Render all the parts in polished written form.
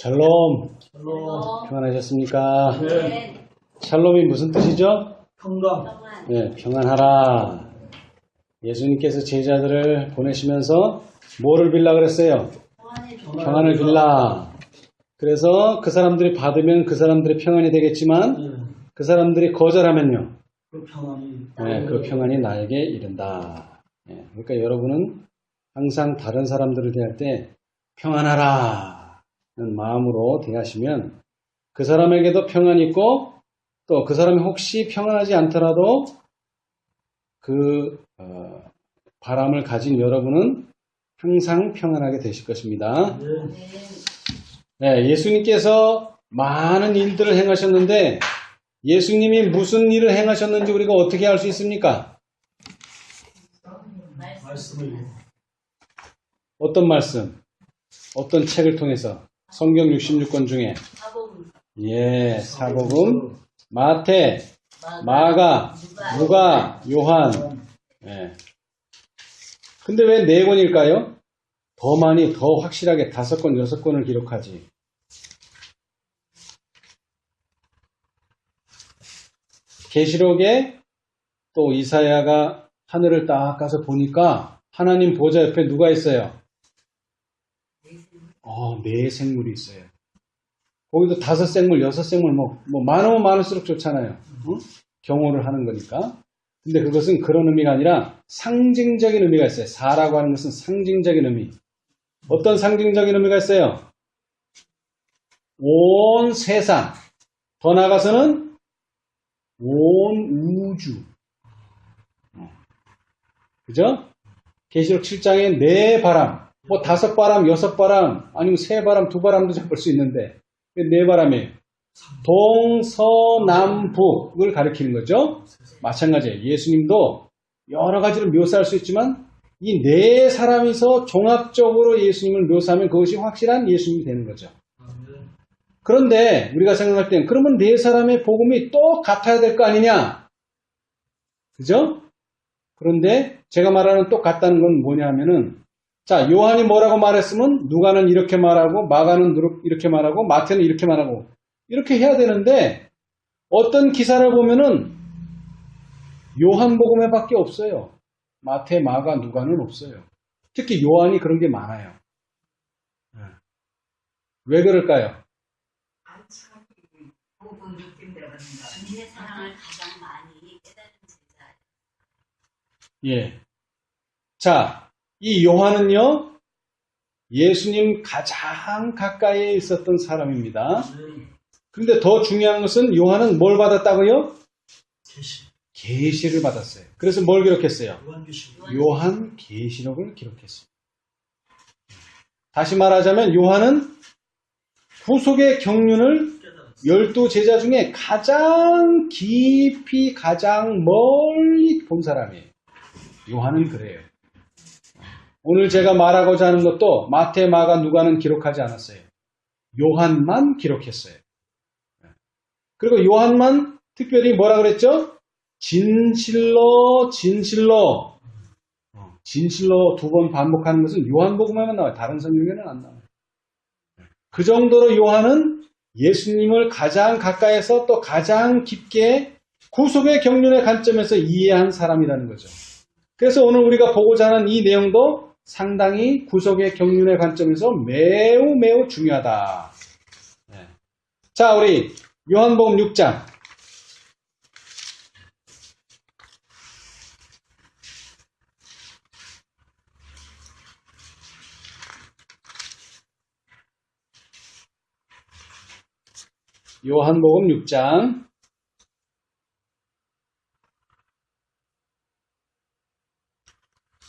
샬롬. 샬롬. 평안하셨습니까? 네. 샬롬이 무슨 뜻이죠? 평강. 네, 평안하라. 예수님께서 제자들을 보내시면서 뭐를 빌라 그랬어요? 평안을 빌라. 그래서 그 사람들이 받으면 그 사람들의 평안이 되겠지만 그 사람들이 거절하면요. 그 평안이. 네, 그 평안이 나에게 이른다. 네, 그러니까 여러분은 항상 다른 사람들을 대할 때 평안하라 는 마음으로 대하시면 그 사람에게도 평안이 있고 또 그 사람이 혹시 평안하지 않더라도 그 바람을 가진 여러분은 항상 평안하게 되실 것입니다. 네, 예수님께서 많은 일들을 행하셨는데 예수님이 무슨 일을 행하셨는지 우리가 어떻게 알 수 있습니까? 말씀을. 어떤 말씀? 어떤 책을 통해서? 성경 66권 중에 예, 사복음, 마태, 마가, 누가, 요한. 예. 근데 왜 4권일까요? 더 많이, 더 확실하게 5권, 6권을 기록하지. 계시록에 또 이사야가 하늘을 딱 가서 보니까 하나님 보좌 옆에 누가 있어요? 네 생물이 있어요. 거기도 5생물, 6생물, 뭐 많으면 많을수록 좋잖아요. 경호를 하는 거니까. 근데 그것은 그런 의미가 아니라 상징적인 의미가 있어요. 사라고 하는 것은 상징적인 의미. 어떤 상징적인 의미가 있어요? 온 세상. 더 나아가서는 온 우주. 그죠? 계시록 7장에 4바람. 뭐 5바람, 6바람, 아니면 3바람, 2바람도 잡을 수 있는데 4바람이에요. 동서남북을 가리키는 거죠. 마찬가지예요. 예수님도 여러 가지로 묘사할 수 있지만 이 4사람이서 종합적으로 예수님을 묘사하면 그것이 확실한 예수님이 되는 거죠. 그런데 우리가 생각할 땐 그러면 4사람의 복음이 똑같아야 될 거 아니냐? 그죠? 그런데 제가 말하는 똑같다는 건 뭐냐 하면은 자, 요한이 뭐라고 말했으면 누가는 이렇게 말하고 마가는 이렇게 말하고 마태는 이렇게 말하고 이렇게 해야 되는데 어떤 기사를 보면은 요한복음에 밖에 없어요. 마태, 마가, 누가는 없어요. 특히 요한이 그런 게 많아요. 왜 그럴까요? 주님의 사랑을 가장 많이 깨달은 제자. 예. 자, 이 요한은요, 예수님 가장 가까이에 있었던 사람입니다. 근데 더 중요한 것은 요한은 뭘 받았다고요? 계시를 받았어요. 그래서 뭘 기록했어요? 요한 계시록을 기록했어요. 다시 말하자면 요한은 구속의 경륜을 12제자 중에 가장 깊이 가장 멀리 본 사람이에요. 요한은 그래요. 오늘 제가 말하고자 하는 것도 마태, 마가, 누가는 기록하지 않았어요. 요한만 기록했어요. 그리고 요한만 특별히 뭐라 그랬죠? 진실로 진실로 2번 반복하는 것은 요한복음에만 나와요. 다른 성경에는 안 나와요. 그 정도로 요한은 예수님을 가장 가까이에서 또 가장 깊게 구속의 경륜의 관점에서 이해한 사람이라는 거죠. 그래서 오늘 우리가 보고자 하는 이 내용도 상당히 구속의 경륜의 관점에서 매우 매우 중요하다. 자, 우리 요한복음 6장. 요한복음 6장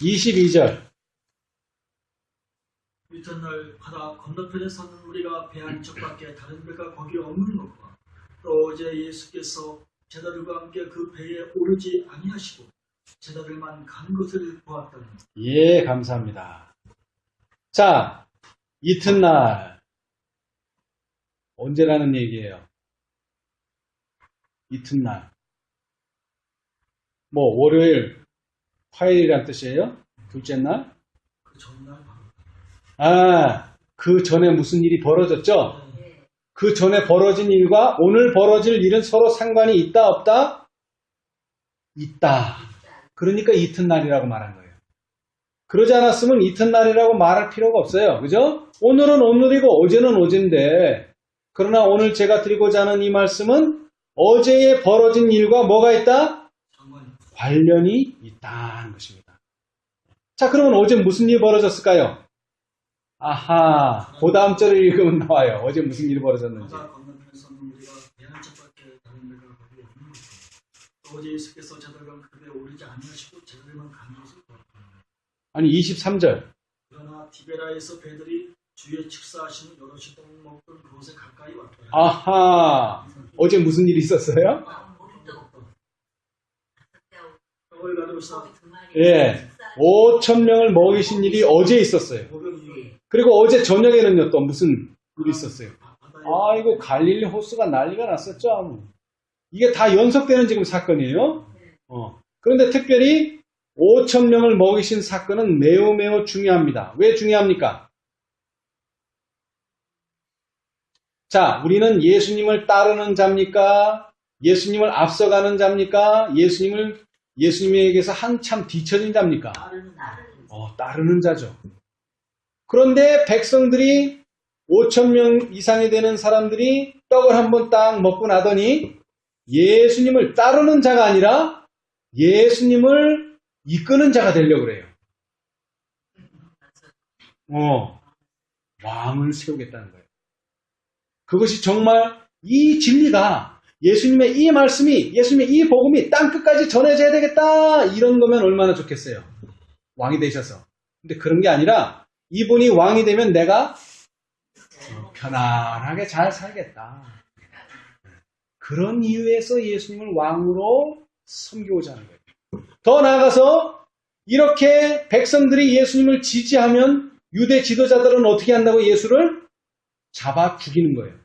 22절. 이튿날 바다 건너편에 서는 우리가 배 한 척밖에 다른 배가 거기 없는 것과 또 이제 예수께서 제자들과 함께 그 배에 오르지 아니하시고 제자들만 간 것을 보았다는. 예, 감사합니다. 자, 이튿날 언제라는 얘기예요? 이튿날. 뭐 월요일, 화요일이란 뜻이에요? 둘째 날? 그 전날 아, 그 전에 무슨 일이 벌어졌죠? 네. 그 전에 벌어진 일과 오늘 벌어질 일은 서로 상관이 있다, 없다? 있다. 그러니까 이튿날이라고 말한 거예요. 그러지 않았으면 이튿날이라고 말할 필요가 없어요. 그죠? 오늘은 오늘이고 어제는 어제인데, 그러나 오늘 제가 드리고자 하는 이 말씀은 어제에 벌어진 일과 뭐가 있다? 상관이 관련이 있다는 것입니다. 자, 그러면 어제 무슨 일이 벌어졌을까요? 아하, 그 다음 절을 읽으면 나와요. 어제 무슨 일이 벌어졌는지. 바다 건너편에 섰는 우리가 배 한 척밖에 다른 배가 거기 없는 것이고 또 어제 예수께서 제자들과 그 배에 오르지 아니하시고 제자들만 간 것을 보았다. 아니, 23절. 그러나 디베라에서 배들이 주의 축사하시는 여럿이 떡 먹던 그곳에 가까이 왔더라. 아하, 어제 무슨 일이 있었어요? 떡을 가져오사 예, 5,000명을 먹이신 일이 어제 있었어요. 오병이 그리고 어제 저녁에는요, 또 무슨 일이 있었어요? 바다에 아이고, 갈릴리 호수가 난리가 났었죠. 이게 다 연속되는 지금 사건이에요. 그런데 특별히 5,000명을 먹이신 사건은 매우 매우 중요합니다. 왜 중요합니까? 자, 우리는 예수님을 따르는 자입니까? 예수님을 앞서가는 자입니까? 예수님에게서 한참 뒤처진 자입니까? 따르는 자죠. 그런데 백성들이 5,000명 이상이 되는 사람들이 떡을 한번 딱 먹고 나더니 예수님을 따르는 자가 아니라 예수님을 이끄는 자가 되려고 그래요. 왕을 세우겠다는 거예요. 그것이 정말 이 진리가 예수님의 이 말씀이, 예수님의 이 복음이 땅끝까지 전해져야 되겠다, 이런 거면 얼마나 좋겠어요. 왕이 되셔서. 근데 그런 게 아니라 이분이 왕이 되면 내가 편안하게 잘 살겠다. 그런 이유에서 예수님을 왕으로 섬기고자 하는 거예요. 더 나아가서 이렇게 백성들이 예수님을 지지하면 유대 지도자들은 어떻게 한다고? 예수를 잡아 죽이는 거예요.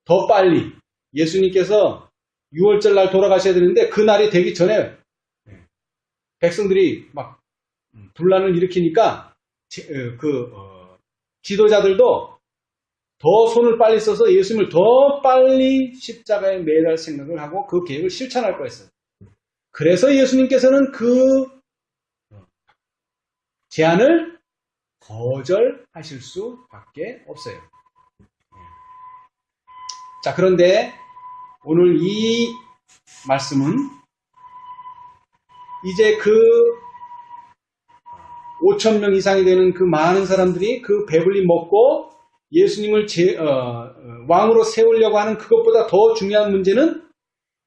더 빨리. 예수님께서 6월절 날 돌아가셔야 되는데 그 날이 되기 전에 백성들이 막 분란을 일으키니까 지도자들도 더 손을 빨리 써서 예수님을 더 빨리 십자가에 매달 생각을 하고 그 계획을 실천할 거였어요. 그래서 예수님께서는 그 제안을 거절하실 수밖에 없어요. 자, 그런데 오늘 이 말씀은 이제 그 5,000명 이상이 되는 그 많은 사람들이 그 배불리 먹고 예수님을 왕으로 세우려고 하는 그것보다 더 중요한 문제는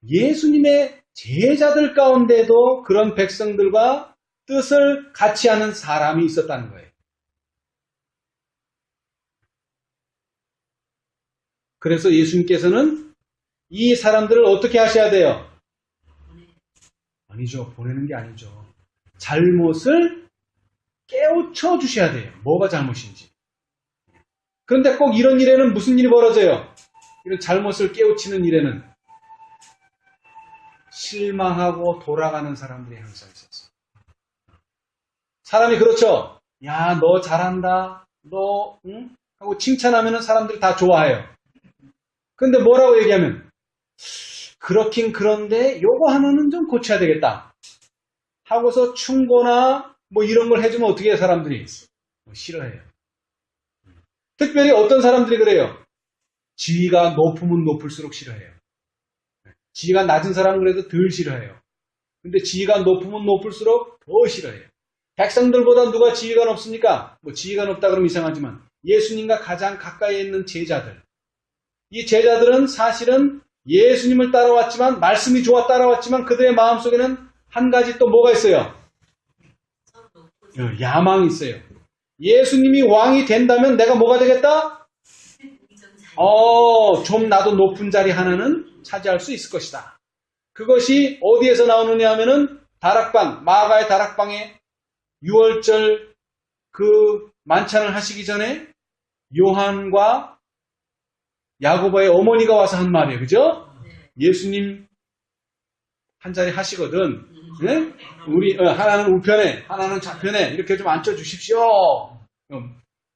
예수님의 제자들 가운데도 그런 백성들과 뜻을 같이 하는 사람이 있었다는 거예요. 그래서 예수님께서는 이 사람들을 어떻게 하셔야 돼요? 아니죠. 보내는 게 아니죠. 잘못을 깨우쳐 주셔야 돼요. 뭐가 잘못인지. 그런데 꼭 이런 일에는 무슨 일이 벌어져요? 이런 잘못을 깨우치는 일에는 실망하고 돌아가는 사람들이 항상 있었어요. 사람이 그렇죠. 야, 너 잘한다. 너 응? 하고 칭찬하면 사람들이 다 좋아해요. 근데 뭐라고 얘기하면 그렇긴 그런데 요거 하나는 좀 고쳐야 되겠다 하고서 충고나 뭐 이런 걸 해주면 어떻게 해요? 사람들이 싫어해요. 특별히 어떤 사람들이 그래요? 지위가 높으면 높을수록 싫어해요. 지위가 낮은 사람은 그래도 덜 싫어해요. 근데 지위가 높으면 높을수록 더 싫어해요. 백성들보다 누가 지위가 높습니까? 뭐 지위가 높다 그러면 이상하지만 예수님과 가장 가까이 있는 제자들. 이 제자들은 사실은 예수님을 따라왔지만, 말씀이 좋아 따라왔지만 그들의 마음속에는 한 가지 또 뭐가 있어요? 야망이 있어요. 예수님이 왕이 된다면 내가 뭐가 되겠다? 좀 나도 높은 자리 하나는 차지할 수 있을 것이다. 그것이 어디에서 나오느냐 하면은 다락방, 마가의 다락방에 6월절 그 만찬을 하시기 전에 요한과 야고보의 어머니가 와서 한 말이에요. 그죠? 예수님 한 자리 하시거든. 네? 우리 하나는 우편에 하나는 좌편에 이렇게 좀 앉혀주십시오.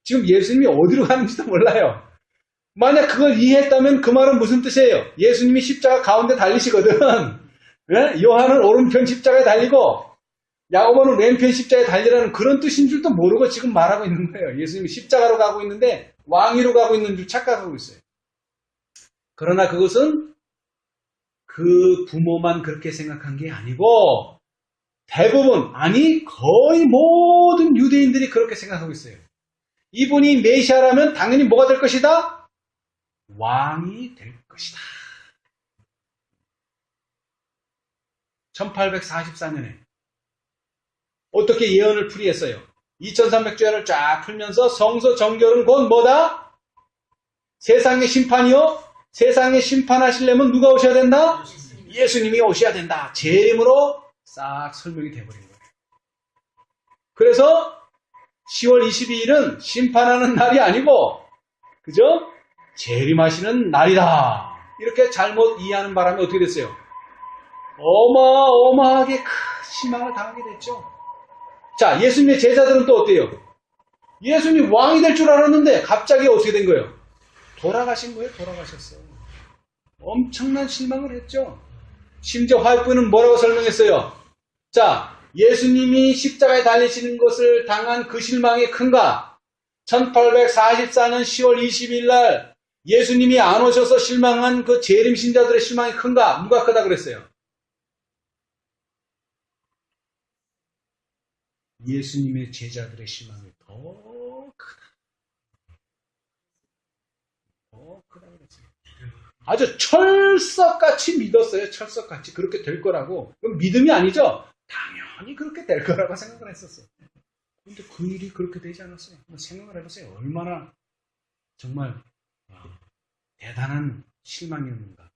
지금 예수님이 어디로 가는지도 몰라요. 만약 그걸 이해했다면 그 말은 무슨 뜻이에요? 예수님이 십자가 가운데 달리시거든. 네? 요한은 오른편 십자가에 달리고 야고보는 왼편 십자가에 달리라는 그런 뜻인 줄도 모르고 지금 말하고 있는 거예요. 예수님이 십자가로 가고 있는데 왕위로 가고 있는 줄 착각하고 있어요. 그러나 그것은 그 부모만 그렇게 생각한 게 아니고 대부분, 아니 거의 모든 유대인들이 그렇게 생각하고 있어요. 이분이 메시아라면 당연히 뭐가 될 것이다? 왕이 될 것이다. 1844년에 어떻게 예언을 풀이했어요? 2300주야를 쫙 풀면서 성서 정결은 곧 뭐다? 세상의 심판이요? 세상의 심판하시려면 누가 오셔야 된다? 예수님이 오셔야 된다. 재림으로 싹 설명이 돼버린 거예요. 그래서 10월 22일은 심판하는 날이 아니고 그죠? 재림하시는 날이다. 이렇게 잘못 이해하는 바람에 어떻게 됐어요? 어마어마하게 큰 실망을 당하게 됐죠. 자, 예수님의 제자들은 또 어때요? 예수님이 왕이 될 줄 알았는데 갑자기 어떻게 된 거예요? 돌아가신 거예요. 돌아가셨어요. 엄청난 실망을 했죠. 심지어 화요일은 뭐라고 설명했어요? 자, 예수님이 십자가에 달리시는 것을 당한 그 실망이 큰가? 1844년 10월 20일 날 예수님이 안 오셔서 실망한 그 재림 신자들의 실망이 큰가? 누가 크다 그랬어요? 예수님의 제자들의 실망이 더 크다. 더 크다 그랬어요. 아주 철석같이 믿었어요. 철석같이 그렇게 될 거라고. 그럼 믿음이 아니죠? 당연히 그렇게 될 거라고 생각을 했었어요. 그런데 그 일이 그렇게 되지 않았어요. 생각을 해보세요. 얼마나 정말 대단한 실망이었는가.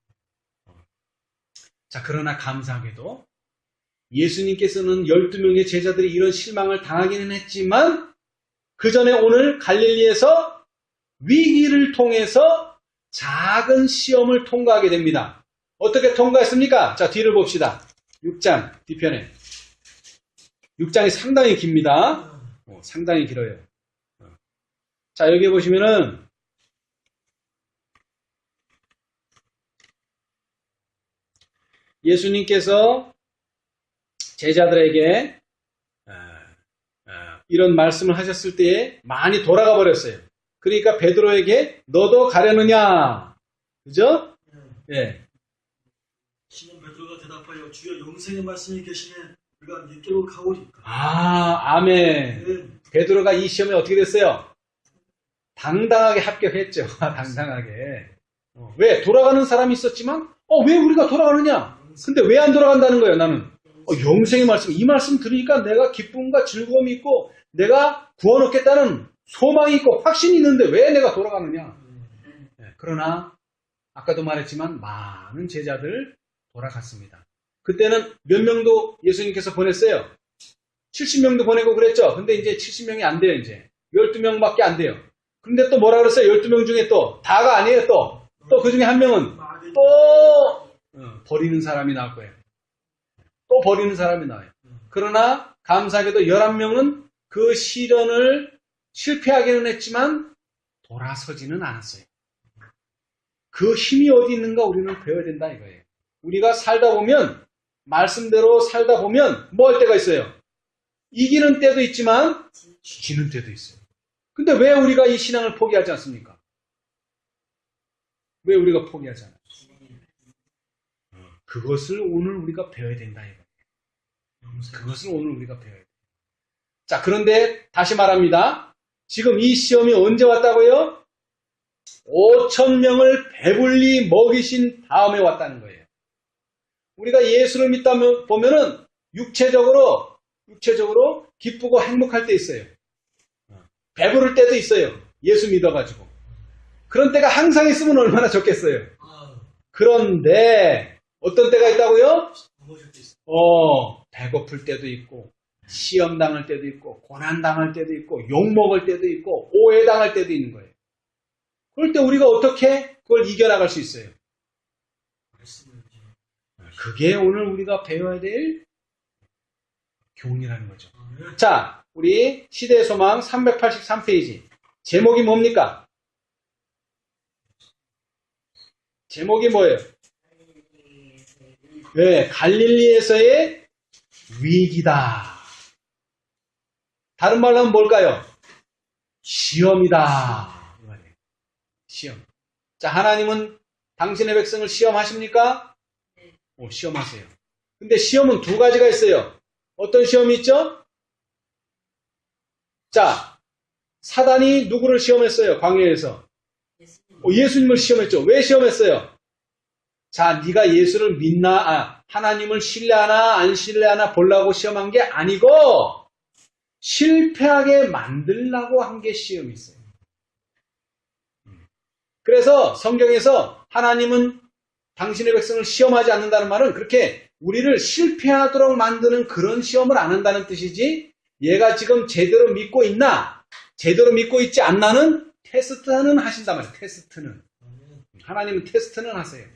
자, 그러나 감사하게도 예수님께서는 12명의 제자들이 이런 실망을 당하기는 했지만 그 전에 오늘 갈릴리에서 위기를 통해서 작은 시험을 통과하게 됩니다. 어떻게 통과했습니까? 자, 뒤를 봅시다. 6장 뒤편에. 6장이 상당히 깁니다. 상당히 길어요. 자, 여기 보시면은 예수님께서 제자들에게 이런 말씀을 하셨을 때에 많이 돌아가 버렸어요. 그러니까 베드로에게 너도 가려느냐? 그죠? 예. 시몬 베드로가 대답하여 주여 영생의 말씀이 계시네 우리가 믿기로 가오리까. 아멘. 네. 베드로가 이 시험에 어떻게 됐어요? 당당하게 합격했죠. 당당하게. 왜? 돌아가는 사람이 있었지만 왜 우리가 돌아가느냐? 근데 왜 안 돌아간다는 거예요, 나는? 영생의 말씀, 이 말씀 들으니까 내가 기쁨과 즐거움이 있고 내가 구원 얻겠다는 소망이 있고 확신이 있는데 왜 내가 돌아가느냐? 그러나 아까도 말했지만 많은 제자들 돌아갔습니다. 그때는 몇 명도 예수님께서 보냈어요? 70명도 보내고 그랬죠? 근데 이제 70명이 안 돼요, 이제. 12명밖에 안 돼요. 근데 또 뭐라 그랬어요? 12명 중에 또 다가 아니에요, 또 그 중에 한 명은 또 버리는 사람이 나올 거예요. 또 버리는 사람이 나와요. 그러나 감사하게도 11명은 그 시련을 실패하기는 했지만 돌아서지는 않았어요. 그 힘이 어디 있는가 우리는 배워야 된다 이거예요. 우리가 살다 보면 말씀대로 살다 보면 뭐 할 때가 있어요? 이기는 때도 있지만 지는 때도 있어요. 근데 왜 우리가 이 신앙을 포기하지 않습니까? 왜 우리가 포기하지 않아요? 그것을 오늘 우리가 배워야 된다 이거예요. 그것을 오늘 우리가 배워야 돼요. 자, 그런데 다시 말합니다. 지금 이 시험이 언제 왔다고요? 5,000명을 배불리 먹이신 다음에 왔다는 거예요. 우리가 예수를 믿다 보면은 육체적으로 기쁘고 행복할 때 있어요. 배부를 때도 있어요. 예수 믿어가지고. 그런 때가 항상 있으면 얼마나 좋겠어요. 그런데 어떤 때가 있다고요? 배고플 때도 있고 시험 당할 때도 있고 고난 당할 때도 있고 욕 먹을 때도 있고 오해 당할 때도 있는 거예요. 그럴 때 우리가 어떻게 그걸 이겨나갈 수 있어요? 그게 오늘 우리가 배워야 될 교훈이라는 거죠. 자, 우리 시대의 소망 383페이지. 제목이 뭡니까? 제목이 뭐예요? 네, 갈릴리에서의 위기다. 다른 말로 하면 뭘까요? 시험이다. 이 말이에요. 시험. 자, 하나님은 당신의 백성을 시험하십니까? 시험하세요. 근데 시험은 두 가지가 있어요. 어떤 시험이 있죠? 자, 사단이 누구를 시험했어요? 광야에서. 예수님을 시험했죠. 왜 시험했어요? 자, 네가 예수를 믿나, 하나님을 신뢰하나 안 신뢰하나 보려고 시험한 게 아니고 실패하게 만들려고 한 게 시험이 있어요. 그래서 성경에서 하나님은 당신의 백성을 시험하지 않는다는 말은 그렇게 우리를 실패하도록 만드는 그런 시험을 안 한다는 뜻이지, 얘가 지금 제대로 믿고 있나 제대로 믿고 있지 않나는 테스트는 하신단 말이에요. 테스트는. 하나님은 테스트는 하세요.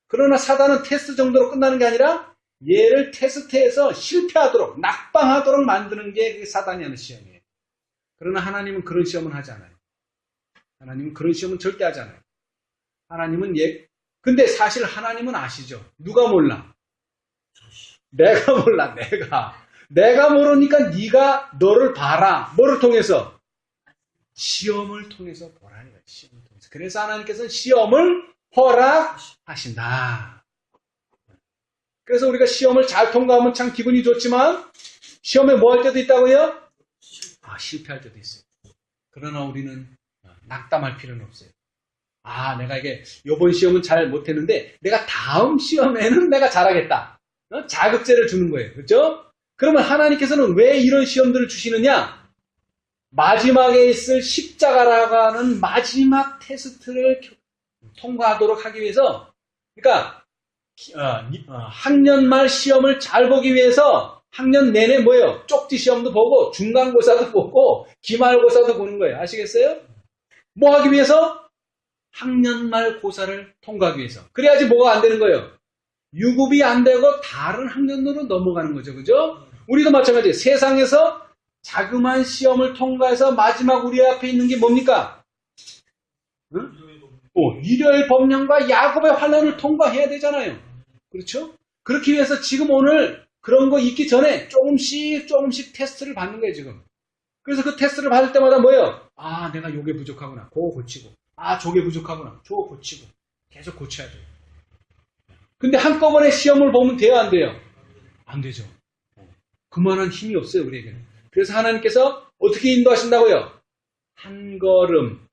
그러나 사단은 테스트 정도로 끝나는 게 아니라 얘를 테스트해서 실패하도록, 낙방하도록 만드는 게 사단이 하는 시험이에요. 그러나 하나님은 그런 시험은 하지 않아요. 하나님은 그런 시험은 절대 하지 않아요. 하나님은 근데 사실 하나님은 아시죠? 누가 몰라? 내가 몰라, 내가 모르니까 네가 너를 봐라. 뭐를 통해서? 시험을 통해서 보라는 거예요. 시험을 통해서. 그래서 하나님께서는 시험을 허락하신다. 그래서 우리가 시험을 잘 통과하면 참 기분이 좋지만 시험에 뭐 할 때도 있다고요? 실패할 때도 있어요. 그러나 우리는 낙담할 필요는 없어요. 내가 이번 시험은 잘 못했는데 내가 다음 시험에는 내가 잘하겠다. 자극제를 주는 거예요. 그렇죠? 그러면 하나님께서는 왜 이런 시험들을 주시느냐? 마지막에 있을 십자가라고 하는 마지막 테스트를 통과하도록 하기 위해서, 그러니까 학년 말 시험을 잘 보기 위해서 학년 내내 뭐예요? 쪽지 시험도 보고 중간고사도 보고 기말고사도 보는 거예요. 아시겠어요? 뭐 하기 위해서? 학년 말 고사를 통과하기 위해서. 그래야지 뭐가 안 되는 거예요? 유급이 안 되고 다른 학년으로 넘어가는 거죠. 그죠? 우리도 마찬가지예요. 세상에서 자그마한 시험을 통과해서 마지막 우리 앞에 있는 게 뭡니까? 응? 일요일 법령과 야곱의 환란을 통과해야 되잖아요. 그렇죠? 그렇기 위해서 지금 오늘 그런 거 있기 전에 조금씩 테스트를 받는 거예요, 지금. 그래서 그 테스트를 받을 때마다 뭐예요? 내가 요게 부족하구나. 그거 고치고. 저게 부족하구나. 저거 고치고. 계속 고쳐야 돼요. 근데 한꺼번에 시험을 보면 돼요, 안 돼요? 안 되죠. 그만한 힘이 없어요, 우리에게는. 그래서 하나님께서 어떻게 인도하신다고요? 한 걸음.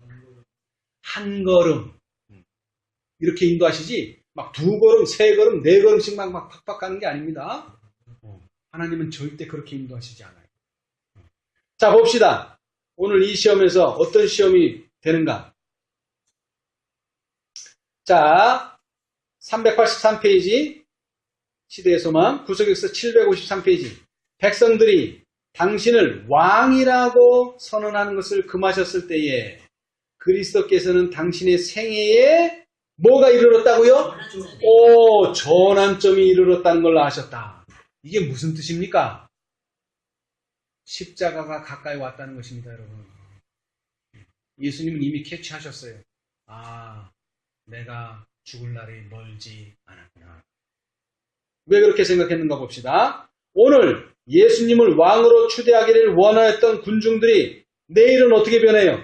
이렇게 인도하시지, 막 2걸음, 3걸음, 4걸음씩 막 팍팍 가는 게 아닙니다. 하나님은 절대 그렇게 인도하시지 않아요. 자, 봅시다. 오늘 이 시험에서 어떤 시험이 되는가? 자, 383페이지, 시대의 소망, 구속역서 753페이지. 백성들이 당신을 왕이라고 선언하는 것을 금하셨을 때에 그리스도께서는 당신의 생애에 뭐가 이르렀다고요? 전환점이 이르렀다는 걸 아셨다. 이게 무슨 뜻입니까? 십자가가 가까이 왔다는 것입니다, 여러분. 예수님은 이미 캐치하셨어요. 내가 죽을 날이 멀지 않았구나. 왜 그렇게 생각했는가 봅시다. 오늘 예수님을 왕으로 추대하기를 원하였던 군중들이 내일은 어떻게 변해요?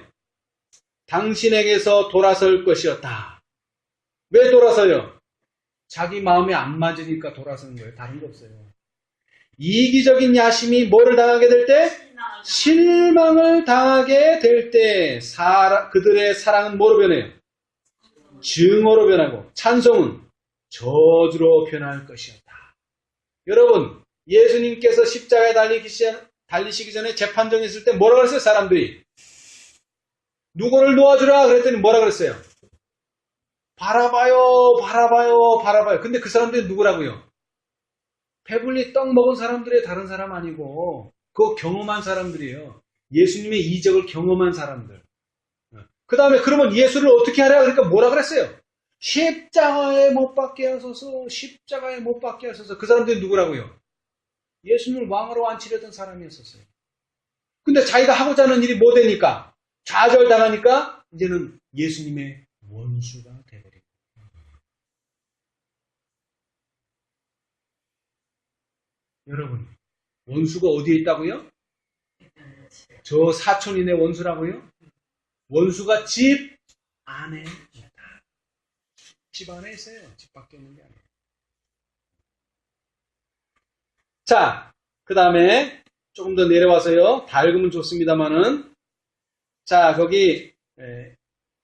당신에게서 돌아설 것이었다. 왜 돌아서요? 자기 마음에 안 맞으니까 돌아서는 거예요. 다른 거 없어요. 이기적인 야심이 뭐를 당하게 될 때? 실망을 당하게 될 때 그들의 사랑은 뭐로 변해요? 증오로 변하고 찬송은 저주로 변할 것이었다. 여러분, 예수님께서 십자가에 달리시기 전에 재판정에 있을 때 뭐라고 그랬어요? 사람들이 누구를 놓아주라 그랬더니 뭐라 그랬어요? 바라봐요. 근데 그 사람들이 누구라고요? 배불리 떡 먹은 사람들이 다른 사람 아니고 그거 경험한 사람들이에요. 예수님의 이적을 경험한 사람들. 그 다음에 그러면 예수를 어떻게 하라? 그러니까 뭐라 그랬어요? 십자가에 못 박게 하소서. 그 사람들이 누구라고요? 예수님을 왕으로 앉히려던 사람이었었어요. 근데 자기가 하고자 하는 일이 뭐 되니까? 좌절당하니까 이제는 예수님의 원수가 돼버린 거예요. 여러분, 원수가 어디에 있다고요? 저 사촌이네 원수라고요? 원수가 집 안에 있다. 집 안에 있어요. 집 밖에 있는 게 아니에요. 자, 그 다음에 조금 더 내려와서요. 다 읽으면 좋습니다만은, 자, 거기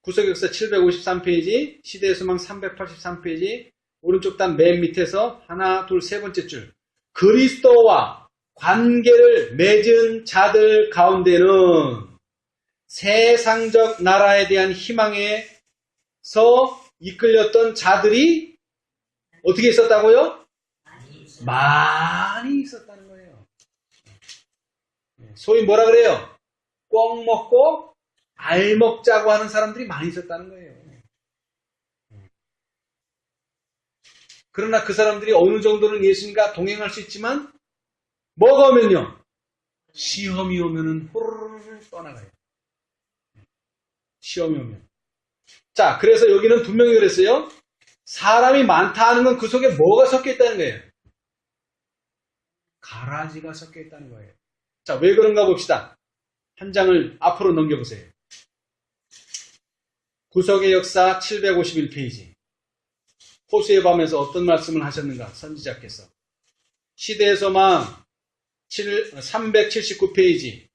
구속역사 753페이지, 시대의소망 383페이지, 오른쪽 단 맨 밑에서 하나, 둘, 세 번째 줄. 그리스도와 관계를 맺은 자들 가운데는 세상적 나라에 대한 희망에서 이끌렸던 자들이 어떻게 있었다고요? 많이 있었다는 거예요. 소위 뭐라 그래요? 꿩 먹고 알 먹자고 하는 사람들이 많이 있었다는 거예요. 그러나 그 사람들이 어느 정도는 예수님과 동행할 수 있지만 뭐가 오면요? 시험이 오면은 호로로로 떠나가요. 시험이 오면. 자, 그래서 여기는 분명히 그랬어요. 사람이 많다 하는 건 그 속에 뭐가 섞여 있다는 거예요? 가라지가 섞여 있다는 거예요. 자, 왜 그런가 봅시다. 한 장을 앞으로 넘겨보세요. 구속의 역사 751페이지. 호수의 밤에서 어떤 말씀을 하셨는가? 선지자께서. 시대의 소망 379페이지.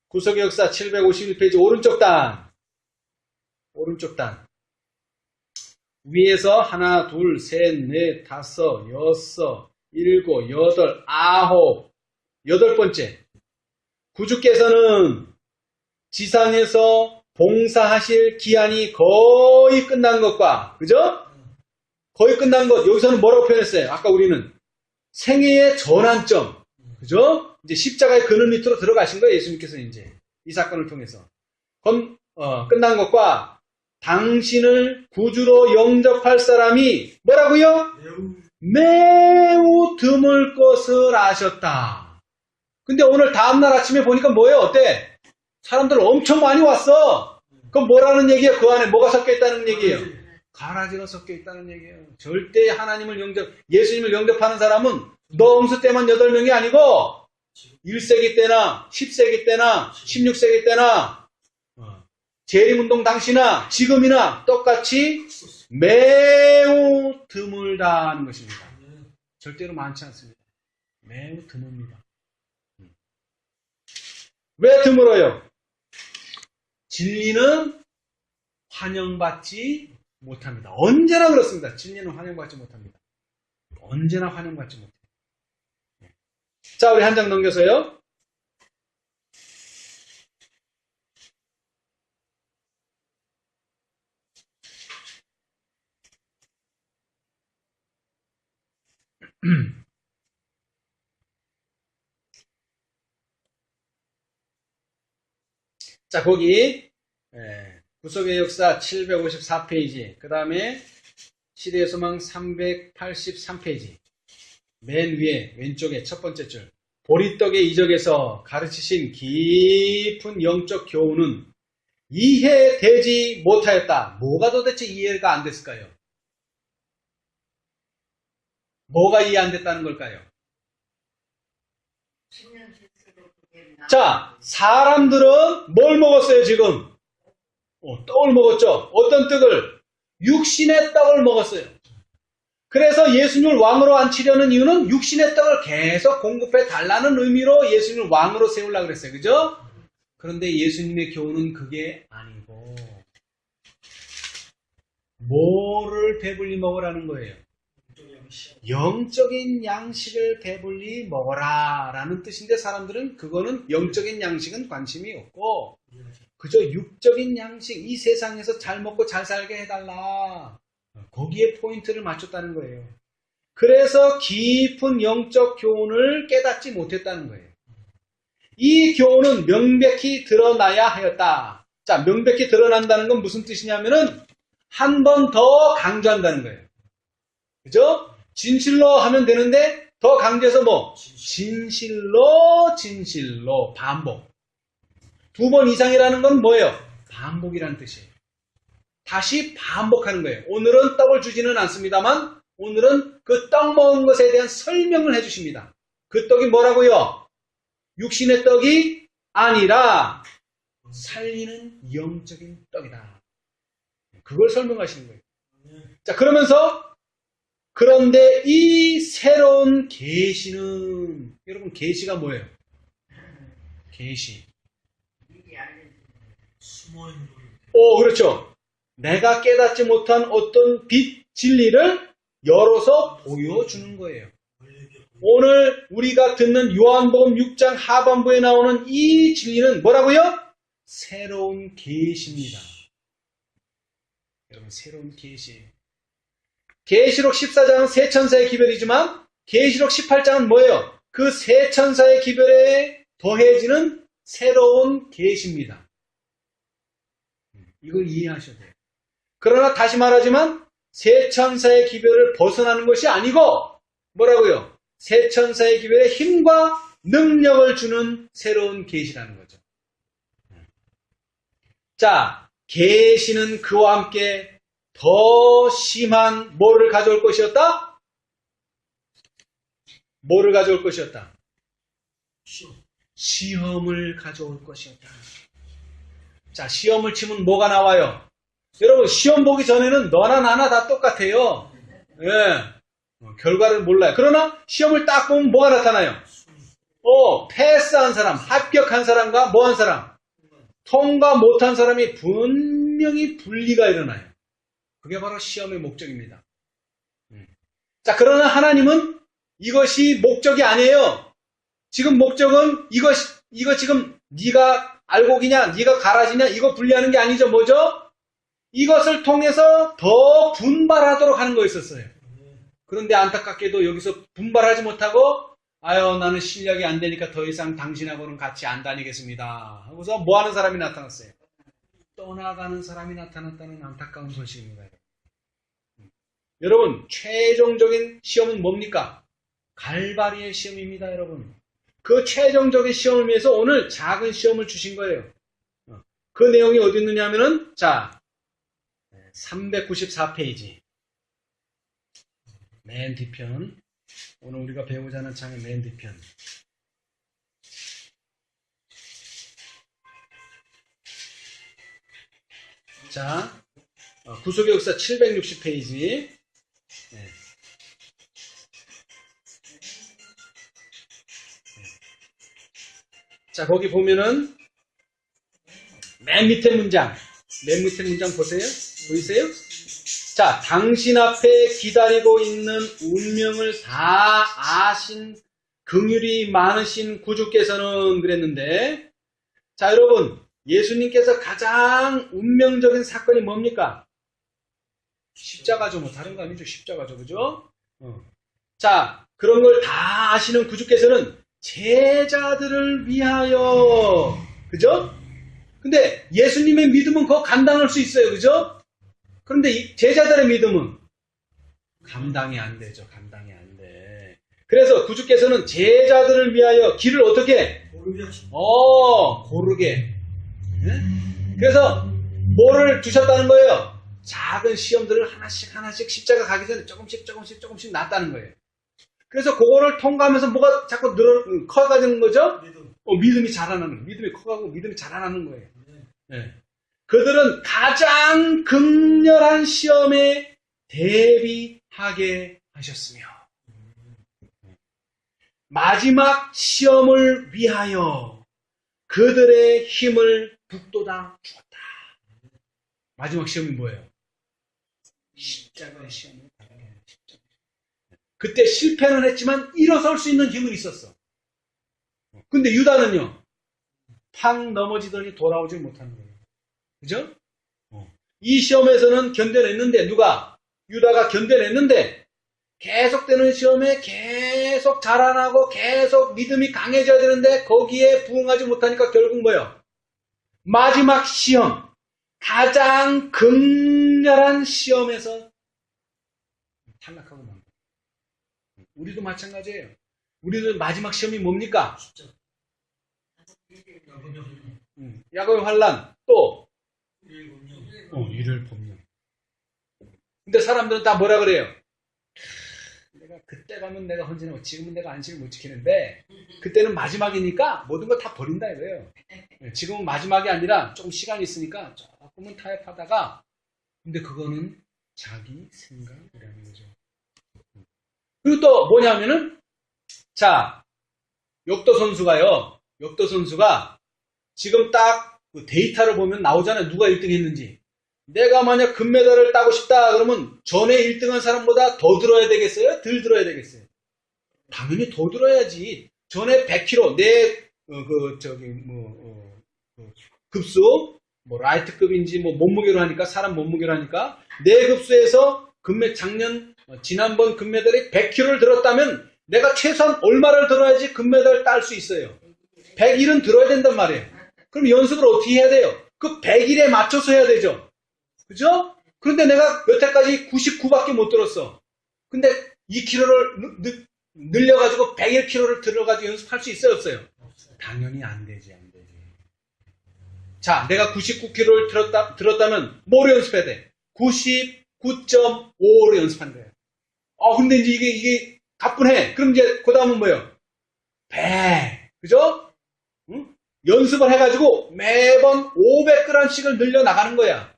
구속의 역사 751페이지 오른쪽 단. 오른쪽 단. 위에서 하나, 둘, 셋, 넷, 다섯, 여섯, 일곱, 여덟, 아홉. 여덟 번째. 구주께서는 지상에서 봉사하실 기한이 거의 끝난 것과, 그죠? 거의 끝난 것. 여기서는 뭐라고 표현했어요? 아까 우리는 생애의 전환점. 그죠? 이제 십자가의 그늘 밑으로 들어가신 거예요. 예수님께서 이제. 이 사건을 통해서. 끝난 것과 당신을 구주로 영접할 사람이 뭐라고요? 매우 드물 것을 아셨다. 근데 오늘 다음날 아침에 보니까 뭐예요? 어때? 사람들 엄청 많이 왔어. 그럼 뭐라는 얘기예요? 그 안에 뭐가 섞여 있다는 얘기예요? 가라지가 섞여 있다는 얘기예요. 절대 하나님을 예수님을 영접하는 사람은 너 엄수 때만 8명이 아니고 1세기 때나 10세기 때나 16세기 때나 재림운동 당시나 지금이나 똑같이 매우 드물다는 것입니다. 절대로 많지 않습니다. 매우 드뭅니다. 왜 드물어요? 진리는 환영받지 못합니다. 언제나 그렇습니다. 진리는 환영받지 못합니다. 언제나 환영받지 못해요. 자, 우리 한 장 넘겨서요. 자, 거기 구속의 역사 754페이지, 그 다음에 시대의 소망 383페이지, 맨 위에 왼쪽에 첫 번째 줄, 보리떡의 이적에서 가르치신 깊은 영적 교훈은 이해되지 못하였다. 뭐가 도대체 이해가 안 됐을까요? 뭐가 이해 안 됐다는 걸까요? 자, 사람들은 뭘 먹었어요, 지금? 떡을 먹었죠? 어떤 떡을? 육신의 떡을 먹었어요. 그래서 예수님을 왕으로 앉히려는 이유는 육신의 떡을 계속 공급해 달라는 의미로 예수님을 왕으로 세우려고 그랬어요. 그죠? 그런데 예수님의 교훈은 그게 아니고, 뭐를 배불리 먹으라는 거예요? 영적인 양식을 배불리 먹어라 라는 뜻인데, 사람들은 그거는 영적인 양식은 관심이 없고 그저 육적인 양식, 이 세상에서 잘 먹고 잘 살게 해달라, 거기에 포인트를 맞췄다는 거예요. 그래서 깊은 영적 교훈을 깨닫지 못했다는 거예요. 이 교훈은 명백히 드러나야 하였다. 자, 명백히 드러난다는 건 무슨 뜻이냐면은 한 번 더 강조한다는 거예요. 그죠? 진실로 하면 되는데 더 강조해서 뭐? 진실로 반복. 2번 이상이라는 건 뭐예요? 반복이라는 뜻이에요. 다시 반복하는 거예요. 오늘은 떡을 주지는 않습니다만 오늘은 그 떡 먹은 것에 대한 설명을 해주십니다. 그 떡이 뭐라고요? 육신의 떡이 아니라 살리는 영적인 떡이다. 그걸 설명하시는 거예요. 자, 그러면서 그런데 이 새로운 계시는, 여러분 계시가 뭐예요? 계시. 숨어있는 걸. 그렇죠. 내가 깨닫지 못한 어떤 빛 진리를 열어서 보여주는 거예요. 오늘 우리가 듣는 요한복음 6장 하반부에 나오는 이 진리는 뭐라고요? 새로운 계시입니다. 여러분, 새로운 계시. 계시록 14장은 세 천사의 기별이지만 계시록 18장은 뭐예요? 그 세 천사의 기별에 더해지는 새로운 계시입니다. 이걸 이해하셔야 돼요. 그러나 다시 말하지만 세 천사의 기별을 벗어나는 것이 아니고 뭐라고요? 세 천사의 기별에 힘과 능력을 주는 새로운 계시라는 거죠. 자, 계시는 그와 함께 더 심한 뭐를 가져올 것이었다? 뭐를 가져올 것이었다? 시험을 가져올 것이었다. 자, 시험을 치면 뭐가 나와요? 여러분, 시험 보기 전에는 너나 나나 다 똑같아요. 예. 결과를 몰라요. 그러나 시험을 딱 보면 뭐가 나타나요? 패스한 사람, 합격한 사람과 뭐한 사람? 통과 못한 사람이 분명히 분리가 일어나요. 그게 바로 시험의 목적입니다. 자, 그러나 하나님은 이것이 목적이 아니에요. 지금 목적은 이거 지금 네가 알곡이냐, 네가 가라지냐, 이거 분리하는 게 아니죠. 뭐죠? 이것을 통해서 더 분발하도록 하는 거였었어요. 그런데 안타깝게도 여기서 분발하지 못하고 나는 실력이 안 되니까 더 이상 당신하고는 같이 안 다니겠습니다. 하고서 뭐 하는 사람이 나타났어요? 떠나가는 사람이 나타났다는 안타까운 소식입니다. 여러분, 최종적인 시험은 뭡니까? 갈바리의 시험입니다, 여러분. 그 최종적인 시험을 위해서 오늘 작은 시험을 주신 거예요. 그 내용이 어디 있느냐 하면은, 자, 394페이지. 맨 뒤편. 오늘 우리가 배우자 하는 장의 맨 뒤편. 자, 구속의 역사 760페이지. 네. 자, 거기 보면은 맨 밑에 문장 보세요. 보이세요? 자, 당신 앞에 기다리고 있는 운명을 다 아신 긍휼이 많으신 구주께서는 그랬는데, 자, 여러분, 예수님께서 가장 운명적인 사건이 뭡니까? 십자가죠. 뭐 다른 거 아니죠. 십자가죠. 그죠? 자, 그런 걸 다 아시는 구주께서는 제자들을 위하여, 그죠? 근데 예수님의 믿음은 그거 감당할 수 있어요. 그죠? 그런데 이 제자들의 믿음은 감당이 안 되죠. 감당이 안 돼. 그래서 구주께서는 제자들을 위하여 길을 어떻게? 고르게 하십니다. 고르게. 네? 그래서 뭐를 주셨다는 거예요? 작은 시험들을 하나씩 십자가 가기 전에 조금씩 낫다는 거예요. 그래서 그거를 통과하면서 뭐가 자꾸 커가지는 거죠? 믿음이 자라나는, 믿음이 커가고 믿음이 자라나는 거예요. 네. 그들은 가장 극렬한 시험에 대비하게 하셨으며 마지막 시험을 위하여 그들의 힘을 북돋아 주었다. 마지막 시험이 뭐예요? 십자가의 시험을. 그때 실패는 했지만 일어설 수 있는 힘은 있었어. 근데 유다는요, 팡 넘어지더니 돌아오질 못하는 거예요. 그죠? 이 시험에서는 견뎌냈는데, 누가? 유다가 견뎌냈는데, 계속되는 시험에 계속 자라나고 계속 믿음이 강해져야 되는데, 거기에 부응하지 못하니까 결국 뭐예요? 마지막 시험, 가장 극렬한 시험에서 탈락하고 만 거예요. 우리도 마찬가지예요. 우리도 마지막 시험이 뭡니까? 야곱의 환란, 또 일요일 법령. 근데 사람들은 다 뭐라 그래요? 내가 그때 가면 내가 헌신하고 지금은 내가 안식을 못 지키는데 그때는 마지막이니까 모든 걸 다 버린다 이거예요. 지금은 마지막이 아니라 조금 시간이 있으니까 조금은 타협하다가, 근데 그거는 자기 생각이라는 거죠. 그리고 또 뭐냐면은, 자, 역도 선수가 지금 딱 그 데이터를 보면 나오잖아요. 누가 1등 했는지. 내가 만약 금메달을 따고 싶다 그러면 전에 1등한 사람보다 더 들어야 되겠어요? 덜 들어야 되겠어요? 당연히 더 들어야지. 전에 100kg 급수 라이트급인지 몸무게로 하니까, 사람 몸무게로 하니까 내 급수에서 지난번 금메달이 100kg를 들었다면 내가 최소한 얼마를 들어야지 금메달을 딸 수 있어요? 101은 들어야 된단 말이에요. 그럼 연습을 어떻게 해야 돼요? 그 101에 맞춰서 해야 되죠. 그죠? 그런데 내가 여태까지 99밖에 못 들었어. 근데 2kg를 늘려가지고 101kg를 들어가지고 연습할 수 있어요, 없어요? 당연히 안 되지. 자, 내가 99kg를 들었다면 뭐로 연습해야 돼? 99.5로 연습하는 거예요. 근데 이제 이게 가뿐해. 그럼 이제 그 다음은 뭐예요? 100. 그죠? 응? 연습을 해가지고 매번 500g씩을 늘려나가는 거야.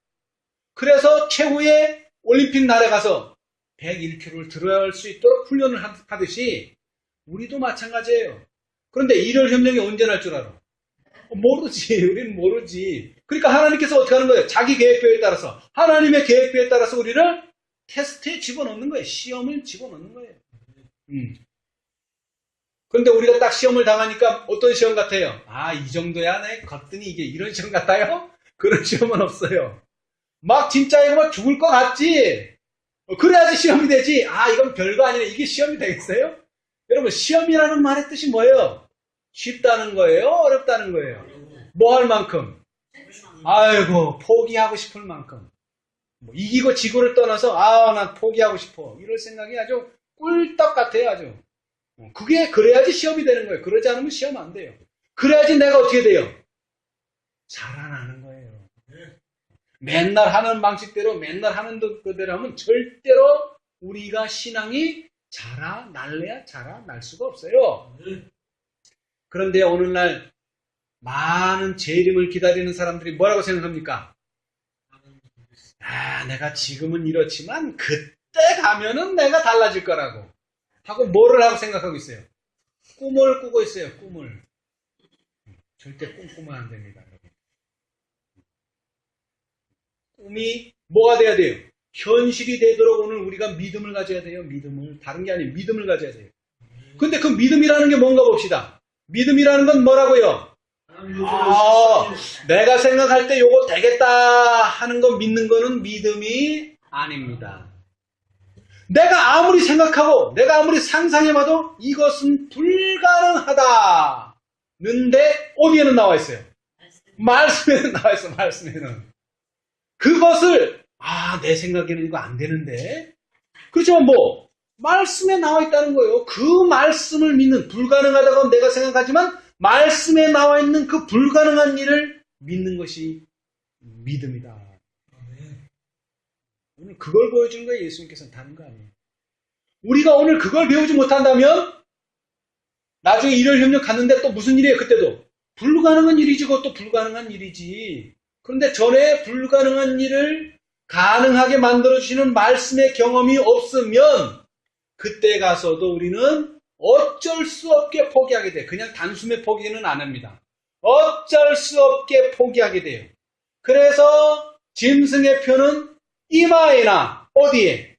그래서 최후의 올림픽 날에 가서 101kg를 들어야 수 있도록 훈련을 하듯이 우리도 마찬가지예요. 그런데 일요일 협력이 언제 날 줄 알아? 모르지. 우리는 모르지. 그러니까 하나님께서 어떻게 하는 거예요? 자기 계획표에 따라서, 하나님의 계획표에 따라서 우리를 테스트에 집어넣는 거예요. 시험을 집어넣는 거예요. 그런데 우리가 딱 시험을 당하니까 어떤 시험 같아요? 이 정도야? 내 걷더니 이게 이런 시험 같아요? 그런 시험은 없어요. 막 진짜 이거 막 죽을 것 같지? 그래야지 시험이 되지. 이건 별거 아니네. 이게 시험이 되겠어요? 여러분, 시험이라는 말의 뜻이 뭐예요? 쉽다는 거예요? 어렵다는 거예요? 뭐 할 만큼? 아이고, 포기하고 싶을 만큼. 이기고 지고를 떠나서, 난 포기하고 싶어. 이럴 생각이 아주 꿀떡 같아요, 아주. 그래야지 시험이 되는 거예요. 그러지 않으면 시험 안 돼요. 그래야지 내가 어떻게 돼요? 자라나는 거예요. 맨날 하는 방식대로, 맨날 하는 그대로 하면 절대로 우리가 신앙이 자라날 수가 없어요. 그런데 오늘날 많은 재림을 기다리는 사람들이 뭐라고 생각합니까? 내가 지금은 이렇지만 그때 가면은 내가 달라질 거라고 하고 뭐를 하고 생각하고 있어요? 꿈을 꾸고 있어요. 꿈을. 절대 꿈꾸면 안 됩니다. 꿈이 뭐가 돼야 돼요? 현실이 되도록 오늘 우리가 믿음을 가져야 돼요. 믿음을. 다른 게 아니에요. 믿음을 가져야 돼요. 근데 그 믿음이라는 게 뭔가 봅시다. 믿음이라는 건 뭐라고요? 내가 생각할 때 요거 되겠다 하는 거 믿는 거는 믿음이 아닙니다. 내가 아무리 생각하고 내가 아무리 상상해봐도 이것은 불가능하다. 는데 어디에는 나와 있어요? 말씀에는 나와 있어. 말씀에는. 그것을 내 생각에는 이거 안 되는데. 그렇지만 말씀에 나와 있다는 거예요. 그 말씀을 믿는, 불가능하다고 내가 생각하지만 말씀에 나와 있는 그 불가능한 일을 믿는 것이 믿음이다. 오늘 그걸 보여주는 거예요. 예수님께서는. 다른 거 아니에요. 우리가 오늘 그걸 배우지 못한다면 나중에 일요일 협력 갔는데 또 무슨 일이에요? 그때도 불가능한 일이지. 그것도 불가능한 일이지. 그런데 전에 불가능한 일을 가능하게 만들어주시는 말씀의 경험이 없으면 그때 가서도 우리는 어쩔 수 없게 포기하게 돼요. 그냥 단숨에 포기는 안 합니다. 어쩔 수 없게 포기하게 돼요. 그래서 짐승의 표는 이마에나 어디에?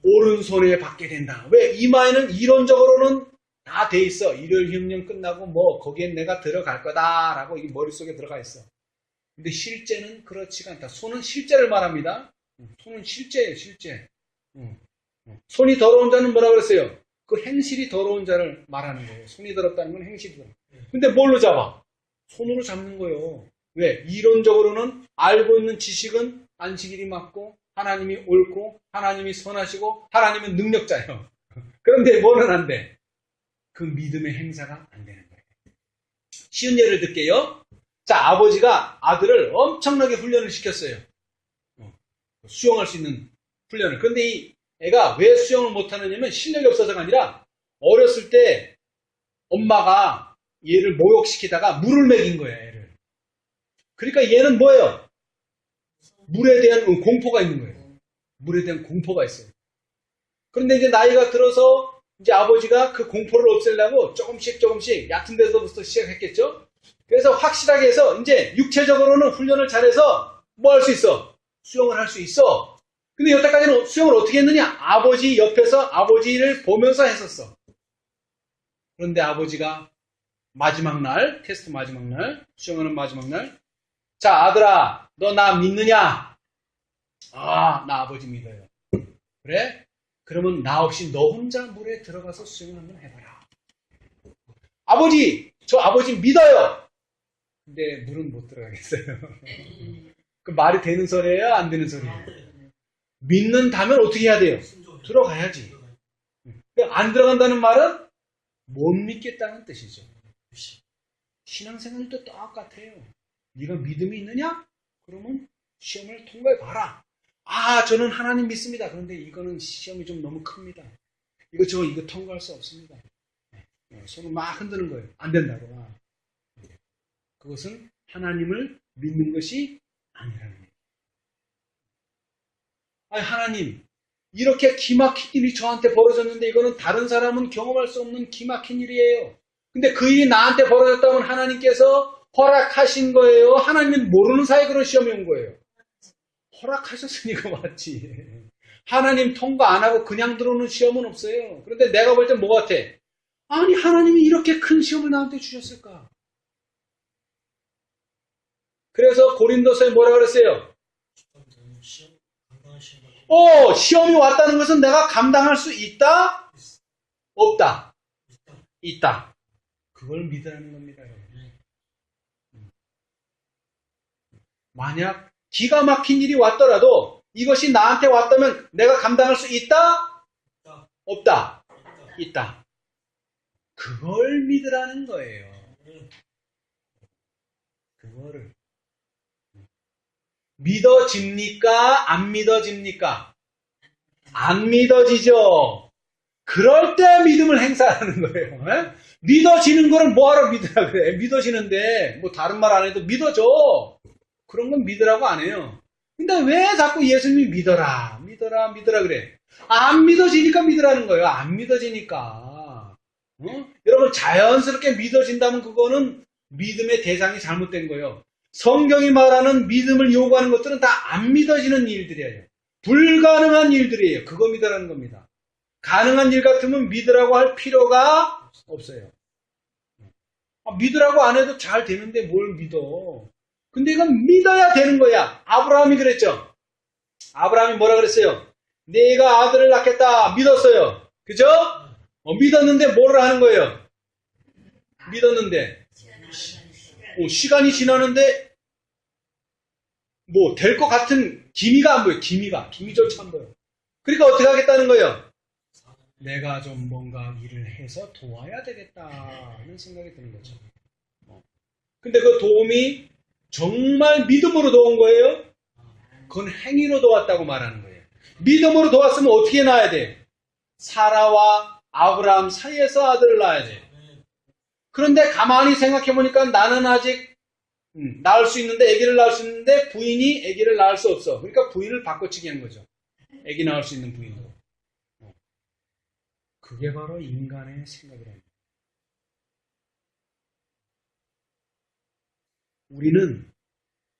오른손에 받게 된다. 왜? 이마에는 이론적으로는 다 돼 있어. 일요일 협령 끝나고 거기엔 내가 들어갈 거다라고 이게 머릿속에 들어가 있어. 근데 실제는 그렇지가 않다. 손은 실제를 말합니다. 손은 실제예요. 실제. 손이 더러운 자는 뭐라고 그랬어요? 그 행실이 더러운 자를 말하는 거예요. 손이 더럽다는 건 행실이 더러워. 근데 뭘로 잡아? 손으로 잡는 거예요. 왜? 이론적으로는 알고 있는 지식은 안식일이 맞고 하나님이 옳고 하나님이 선하시고 하나님은 능력자예요. 그런데 뭐는 안 돼? 그 믿음의 행사가 안 되는 거예요. 쉬운 예를 들게요. 자, 아버지가 아들을 엄청나게 훈련을 시켰어요. 수영할 수 있는 훈련을. 그런데 이 애가 왜 수영을 못하느냐면 실력이 없어서가 아니라 어렸을 때 엄마가 얘를 모욕시키다가 물을 먹인 거예요, 애를. 그러니까 얘는 뭐예요? 물에 대한 공포가 있는 거예요. 물에 대한 공포가 있어요. 그런데 이제 나이가 들어서 이제 아버지가 그 공포를 없애려고 조금씩 얕은 데서부터 시작했겠죠? 그래서 확실하게 해서 이제 육체적으로는 훈련을 잘해서 뭐 할 수 있어? 수영을 할 수 있어. 근데 여태까지는 수영을 어떻게 했느냐? 아버지 옆에서 아버지를 보면서 했었어. 그런데 아버지가 마지막 날, 테스트 마지막 날, 수영하는 마지막 날, 자, 아들아, 너 나 믿느냐? 아, 나 아버지 믿어요. 그래? 그러면 나 없이 너 혼자 물에 들어가서 수영을 한번 해봐라. 아버지, 저 아버지 믿어요. 근데 물은 못 들어가겠어요. 그 말이 되는 소리예요? 안 되는 소리예요? 믿는다면 어떻게 해야 돼요? 들어가야지. 안 들어간다는 말은 못 믿겠다는 뜻이죠. 신앙생활도 똑같아요. 네가 믿음이 있느냐? 그러면 시험을 통과해봐라. 아, 저는 하나님 믿습니다. 그런데 이거는 시험이 좀 너무 큽니다. 이거 통과할 수 없습니다. 손을 막 흔드는 거예요. 안 된다고. 그것은 하나님을 믿는 것이 아니라는 거예요. 아니, 하나님, 이렇게 기막힌 일이 저한테 벌어졌는데 이거는 다른 사람은 경험할 수 없는 기막힌 일이에요. 근데 그 일이 나한테 벌어졌다면 하나님께서 허락하신 거예요. 하나님은 모르는 사이에 그런 시험이 온 거예요. 허락하셨으니까 맞지. 하나님 통과 안 하고 그냥 들어오는 시험은 없어요. 그런데 내가 볼 땐 뭐 같아? 아니, 하나님이 이렇게 큰 시험을 나한테 주셨을까? 그래서 고린도서에 뭐라 그랬어요? 시험이 왔다는 것은 내가 감당할 수 있다? 없다? 있다. 그걸 믿으라는 겁니다. 만약 기가 막힌 일이 왔더라도 이것이 나한테 왔다면 내가 감당할 수 있다? 없다? 있다. 그걸 믿으라는 거예요. 그거를. 믿어집니까? 안 믿어집니까? 안 믿어지죠. 그럴 때 믿음을 행사하는 거예요. 에? 믿어지는 거를 뭐하러 믿으라 그래? 믿어지는데 뭐 다른 말 안 해도 믿어줘. 그런 건 믿으라고 안 해요. 근데 왜 자꾸 예수님이 믿어라 그래? 안 믿어지니까 믿으라는 거예요. 안 믿어지니까. 여러분, 자연스럽게 믿어진다면 그거는 믿음의 대상이 잘못된 거예요. 성경이 말하는 믿음을 요구하는 것들은 다 안 믿어지는 일들이에요. 불가능한 일들이에요. 그거 믿으라는 겁니다. 가능한 일 같으면 믿으라고 할 필요가 없어요. 믿으라고 안 해도 잘 되는데 뭘 믿어? 근데 이건 믿어야 되는 거야. 아브라함이 그랬죠. 아브라함이 뭐라 그랬어요? 내가 아들을 낳겠다. 믿었어요. 그죠? 믿었는데 뭐를 하는 거예요? 믿었는데 시간이 지나는데 뭐 될 것 같은 기미가 안 보여요. 기미조차 안 보여요. 그러니까 어떻게 하겠다는 거예요? 내가 좀 뭔가 일을 해서 도와야 되겠다는 생각이 드는 거죠. 근데 그 도움이 정말 믿음으로 도운 거예요? 그건 행위로 도왔다고 말하는 거예요. 믿음으로 도왔으면 어떻게 낳아야 돼요? 사라와 아브라함 사이에서 아들을 낳아야 돼요. 그런데 가만히 생각해보니까 나는 아직 낳을 수 있는데, 아기를 낳을 수 있는데 부인이 아기를 낳을 수 없어. 그러니까 부인을 바꿔치기 한 거죠. 아기 낳을 수 있는 부인으로. 그게 바로 인간의 생각이랍니다.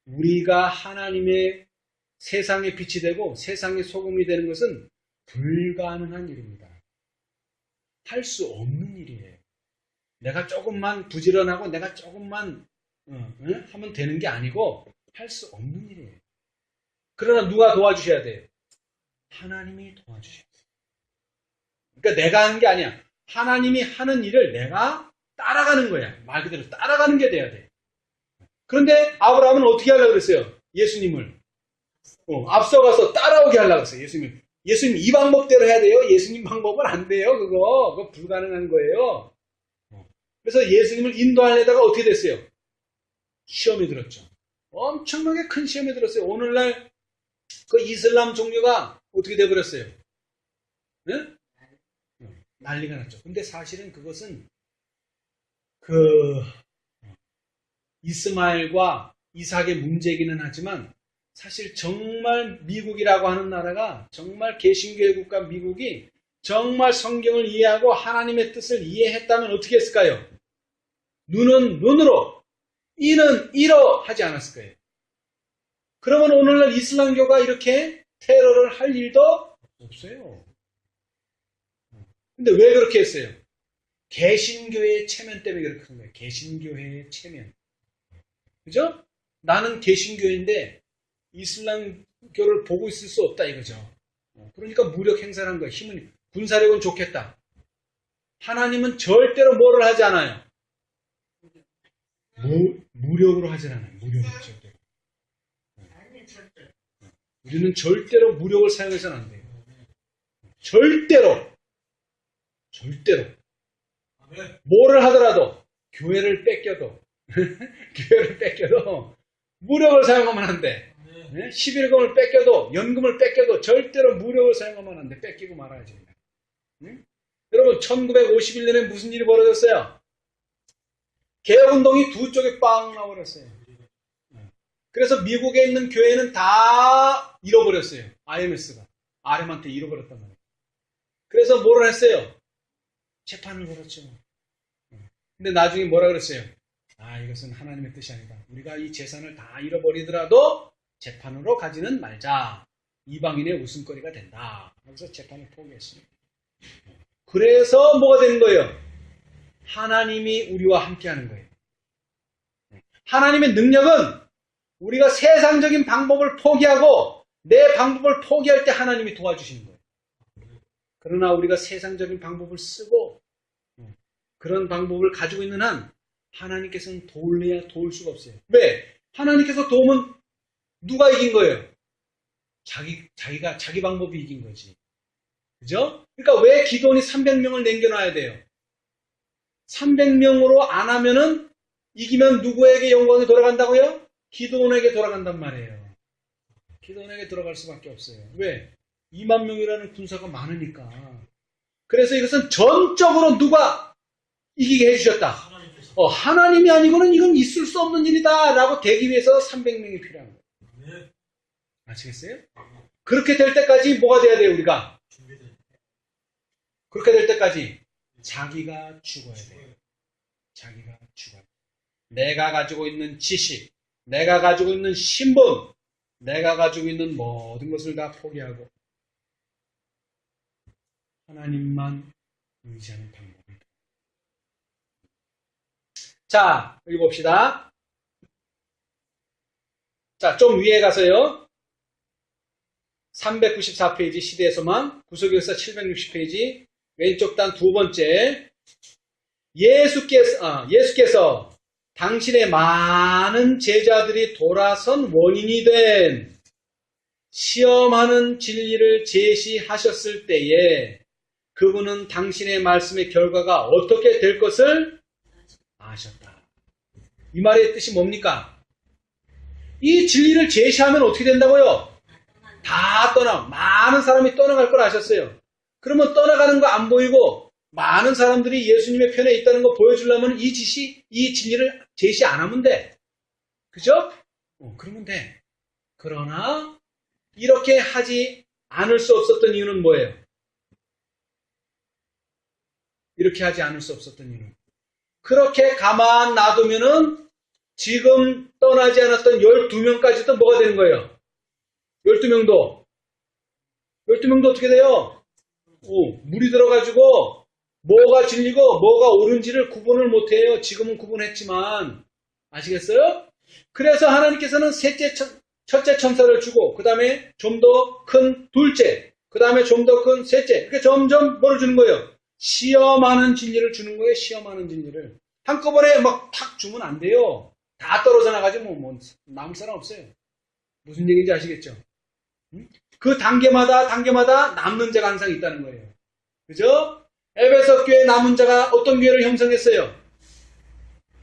우리가 하나님의 세상의 빛이 되고 세상의 소금이 되는 것은 불가능한 일입니다. 할 수 없는 일이에요. 내가 조금만 부지런하고 내가 조금만 하면 되는 게 아니고 할 수 없는 일이에요. 그러나 누가 도와주셔야 돼요? 하나님이 도와주셔야 돼요. 그러니까 내가 하는 게 아니야. 하나님이 하는 일을 내가 따라가는 거야. 말 그대로 따라가는 게 돼야 돼. 그런데 아브라함은 어떻게 하려고 그랬어요? 예수님을 앞서가서 따라오게 하려고 했어요. 예수님 이 방법대로 해야 돼요. 예수님 방법은 안 돼요. 그거 불가능한 거예요. 그래서 예수님을 인도하려다가 어떻게 됐어요? 시험에 들었죠. 엄청나게 큰 시험에 들었어요. 오늘날 그 이슬람 종교가 어떻게 돼버렸어요? 네? 난리가 났죠. 근데 사실은 그것은 그 이스마엘과 이삭의 문제이기는 하지만 사실 정말 미국이라고 하는 나라가 정말 개신교의 국가 미국이 정말 성경을 이해하고 하나님의 뜻을 이해했다면 어떻게 했을까요? 눈은 눈으로, 이는 이로 하지 않았을 거예요. 그러면 오늘날 이슬람교가 이렇게 테러를 할 일도 없어요. 근데 왜 그렇게 했어요? 개신교의 체면 때문에 그렇게 한 거예요. 개신교의 체면. 그죠? 나는 개신교인데 이슬람교를 보고 있을 수 없다 이거죠. 그러니까 무력 행사를 한 거예요. 힘은, 군사력은 좋겠다. 하나님은 절대로 뭐를 하지 않아요. 무력으로 하지 않아요. 무력으로 절대로. 우리는 절대로 무력을 사용해서는 안 돼요. 절대로. 절대로. 뭐를 하더라도 교회를 뺏겨도 무력을 사용하면 안 돼. 11금을 뺏겨도 연금을 뺏겨도 절대로 무력을 사용하면 안 돼. 뺏기고 말아야지. 여러분 1951년에 무슨 일이 벌어졌어요? 개혁운동이 두 쪽에 빵 나버렸어요. 그래서 미국에 있는 교회는 다 잃어버렸어요. IMS가. RM한테 잃어버렸단 말이에요. 그래서 뭐를 했어요? 재판을 걸었죠. 근데 나중에 뭐라 그랬어요? 이것은 하나님의 뜻이 아니다. 우리가 이 재산을 다 잃어버리더라도 재판으로 가지는 말자. 이방인의 웃음거리가 된다. 그래서 재판을 포기했습니다. 그래서 뭐가 되는 거예요? 하나님이 우리와 함께하는 거예요. 하나님의 능력은 우리가 세상적인 방법을 포기하고 내 방법을 포기할 때 하나님이 도와주시는 거예요. 그러나 우리가 세상적인 방법을 쓰고 그런 방법을 가지고 있는 한 하나님께서는 도울래야 도울 수가 없어요. 왜? 하나님께서 도우면 누가 이긴 거예요? 자기 방법이 이긴 거지. 그죠? 그러니까 왜 기도원이 300명을 남겨놔야 돼요? 300명으로 안 하면은 이기면 누구에게 영광이 돌아간다고요? 기도원에게 돌아간단 말이에요. 기도원에게 돌아갈 수밖에 없어요. 왜? 2만 명이라는 군사가 많으니까. 그래서 이것은 전적으로 누가 이기게 해주셨다. 하나님이 아니고는 이건 있을 수 없는 일이다 라고 되기 위해서 300명이 필요한 거예요. 아시겠어요? 그렇게 될 때까지 뭐가 돼야 돼요, 우리가? 그렇게 될 때까지 자기가 죽어야 돼요. 자기가 죽어야 돼요. 내가 가지고 있는 지식, 내가 가지고 있는 신분, 내가 가지고 있는 모든 것을 다 포기하고 하나님만 의지하는 방법입니다. 자, 여기 봅시다. 자, 좀 위에 가서요. 394페이지 시대에서만 구속역사 760페이지 왼쪽 단 두 번째 예수께서 당신의 많은 제자들이 돌아선 원인이 된 시험하는 진리를 제시하셨을 때에 그분은 당신의 말씀의 결과가 어떻게 될 것을 아셨다. 이 말의 뜻이 뭡니까? 이 진리를 제시하면 어떻게 된다고요? 다 많은 사람이 떠나갈 걸 아셨어요. 그러면 떠나가는 거 안 보이고 많은 사람들이 예수님의 편에 있다는 거 보여주려면 이 진리를 제시 안 하면 돼. 그죠? 그러면 돼. 그러나 이렇게 하지 않을 수 없었던 이유는 뭐예요? 이렇게 하지 않을 수 없었던 이유는 그렇게 가만 놔두면은 지금 떠나지 않았던 12명까지도 뭐가 되는 거예요? 12명도 어떻게 돼요? 물이 들어가지고 뭐가 진리고 뭐가 옳은지를 구분을 못해요. 지금은 구분했지만 아시겠어요? 그래서 하나님께서는 첫째 천사를 주고 그 다음에 좀 더 큰 둘째, 그 다음에 좀 더 큰 셋째 이렇게 점점 뭐를 주는 거예요? 시험하는 진리를 주는 거예요. 시험하는 진리를 한꺼번에 막 탁 주면 안 돼요. 다 떨어져 나가지 뭐 남을 사람 없어요. 무슨 얘기인지 아시겠죠? 그 단계마다 남는 자가 항상 있다는 거예요. 그죠? 에베소 교회 남은 자가 어떤 교회를 형성했어요?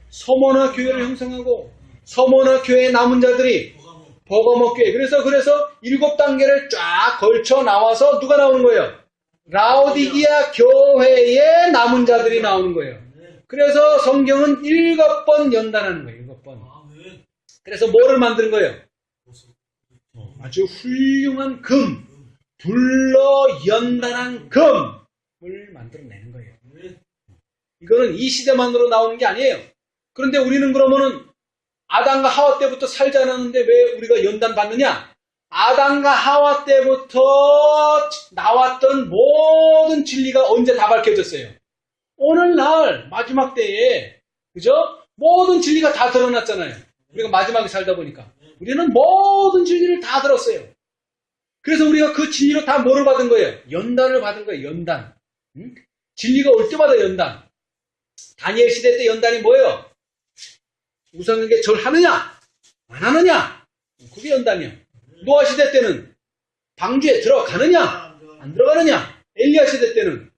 서머나 교회를 형성하고 서머나 교회의 남은 자들이 버가모 교회. 그래서 7단계를 쫙 걸쳐 나와서 누가 나오는 거예요? 라오디기아 교회의 남은 자들이 나오는 거예요. 그래서 성경은 7번 연단하는 거예요. 7번. 그래서 뭐를 만드는 거예요? 아주 훌륭한 금, 불러 연단한 금을 만들어내는 거예요. 이거는 이 시대만으로 나오는 게 아니에요. 그런데 우리는 그러면은 아담과 하와 때부터 살지 않았는데 왜 우리가 연단 받느냐? 아담과 하와 때부터 나왔던 모든 진리가 언제 다 밝혀졌어요? 오늘날 마지막 때에, 그죠? 모든 진리가 다 드러났잖아요. 우리가 마지막에 살다 보니까 우리는 모든 진리를 다 들었어요. 그래서 우리가 그 진리로 다 뭐를 받은 거예요? 연단을 받은 거예요. 연단. 응? 진리가 올 때마다 연단. 다니엘 시대 때 연단이 뭐예요? 우상에게 절하느냐? 안 하느냐? 그게 연단이야. 노아 시대 때는 방주에 들어가느냐? 안 들어가느냐? 엘리야 시대 때는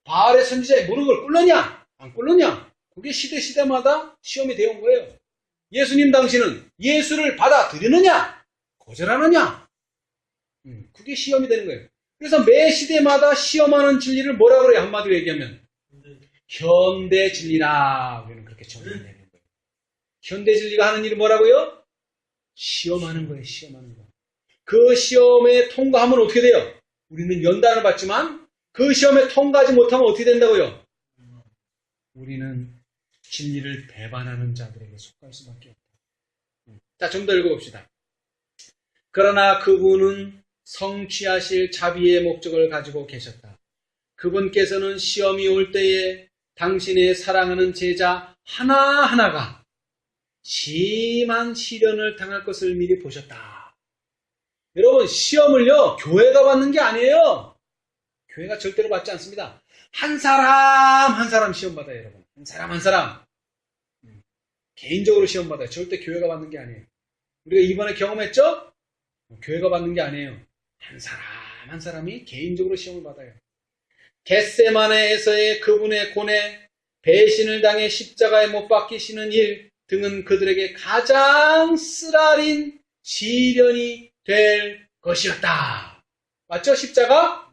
바알의 선지자의 무릎을 꿇느냐? 안 꿇느냐? 그게 시대마다 시험이 되어온 거예요. 예수님 당시는 예수를 받아들이느냐? 거절하느냐? 그게 시험이 되는 거예요. 그래서 매 시대마다 시험하는 진리를 뭐라 그래요? 한마디로 얘기하면 현대 진리라. 우리는 그렇게 정의되는 거예요. 현대 진리가 하는 일이 뭐라고요? 시험하는 거예요. 시험하는 거. 그 시험에 통과하면 어떻게 돼요? 우리는 연단을 받지만 그 시험에 통과하지 못하면 어떻게 된다고요? 우리는 진리를 배반하는 자들에게 속할 수밖에 없다. 자, 좀 더 읽어봅시다. 그러나 그분은 성취하실 자비의 목적을 가지고 계셨다. 그분께서는 시험이 올 때에 당신의 사랑하는 제자 하나하나가 심한 시련을 당할 것을 미리 보셨다. 여러분, 시험을요, 교회가 받는 게 아니에요. 교회가 절대로 받지 않습니다. 한 사람 한 사람 시험 받아요, 여러분. 한 사람 한 사람. 개인적으로 시험 받아요. 절대 교회가 받는 게 아니에요. 우리가 이번에 경험했죠? 교회가 받는 게 아니에요. 한 사람 한 사람이 개인적으로 시험을 받아요. 겟세마네에서의 그분의 고뇌, 배신을 당해 십자가에 못 박히시는 일 등은 그들에게 가장 쓰라린 시련이 될 것이었다. 맞죠? 십자가?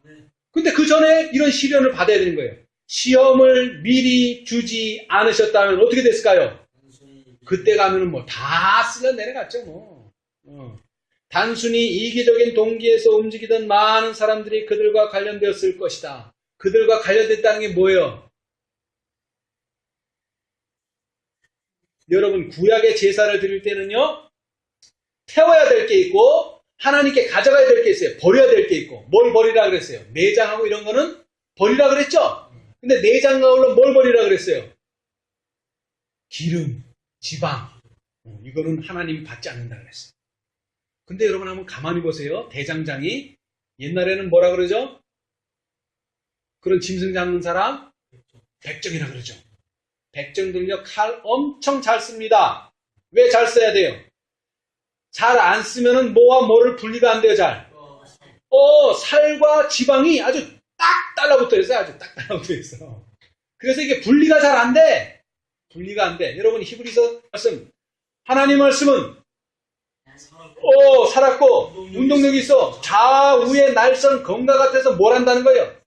근데 그 전에 이런 시련을 받아야 되는 거예요. 시험을 미리 주지 않으셨다면 어떻게 됐을까요? 그때 가면은 뭐 다 쓸려 내려갔죠, 뭐. 단순히 이기적인 동기에서 움직이던 많은 사람들이 그들과 관련되었을 것이다. 그들과 관련됐다는 게 뭐예요? 여러분, 구약의 제사를 드릴 때는요, 태워야 될 게 있고, 하나님께 가져가야 될 게 있어요. 버려야 될 게 있고. 뭘 버리라 그랬어요? 내장하고 이런 거는 버리라 그랬죠? 근데 내장과 올라 뭘 버리라 그랬어요? 기름, 지방. 이거는 하나님이 받지 않는다 그랬어요. 근데 여러분 한번 가만히 보세요. 대장장이 옛날에는 뭐라 그러죠? 그런 짐승 잡는 사람? 백정이라 그러죠. 백정들은요, 칼 엄청 잘 씁니다. 왜 잘 써야 돼요? 잘 안 쓰면은 뭐와 뭐를 분리가 안 돼요, 잘. 살과 지방이 아주 딱 달라붙어 있어요. 아주 딱 달라붙어 있어. 그래서 이게 분리가 잘 안 돼. 분리가 안 돼. 여러분, 히브리서 말씀. 하나님 말씀은 살았고 운동력이 있어. 좌우의 날선 검과 같아서 뭘 한다는 거예요?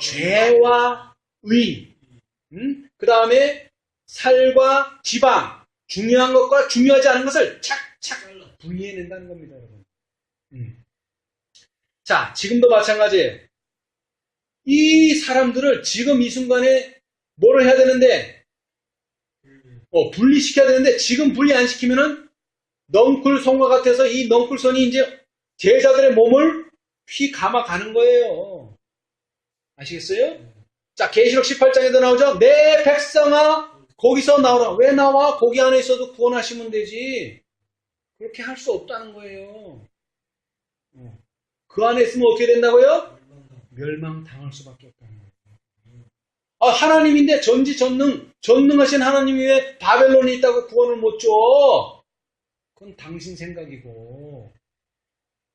죄와 의. 그 다음에 살과 지방. 중요한 것과 중요하지 않은 것을 착착 분리해낸다는 겁니다, 여러분. 자, 지금도 마찬가지예요. 이 사람들을 지금 이 순간에 뭐를 해야 되는데, 분리시켜야 되는데, 지금 분리 안 시키면은 넝쿨손과 같아서 이 넝쿨손이 이제 제자들의 몸을 휘 감아가는 거예요. 아시겠어요? 자, 계시록 18장에도 나오죠? 내 백성아, 거기서 나오라. 왜 나와? 거기 안에 있어도 구원하시면 되지. 그렇게 할 수 없다는 거예요. 그 안에 있으면 어떻게 된다고요? 멸망당할 수밖에 없다는 거예요. 하나님인데 전능하신 하나님이 왜 바벨론에 있다고 구원을 못 줘? 그건 당신 생각이고.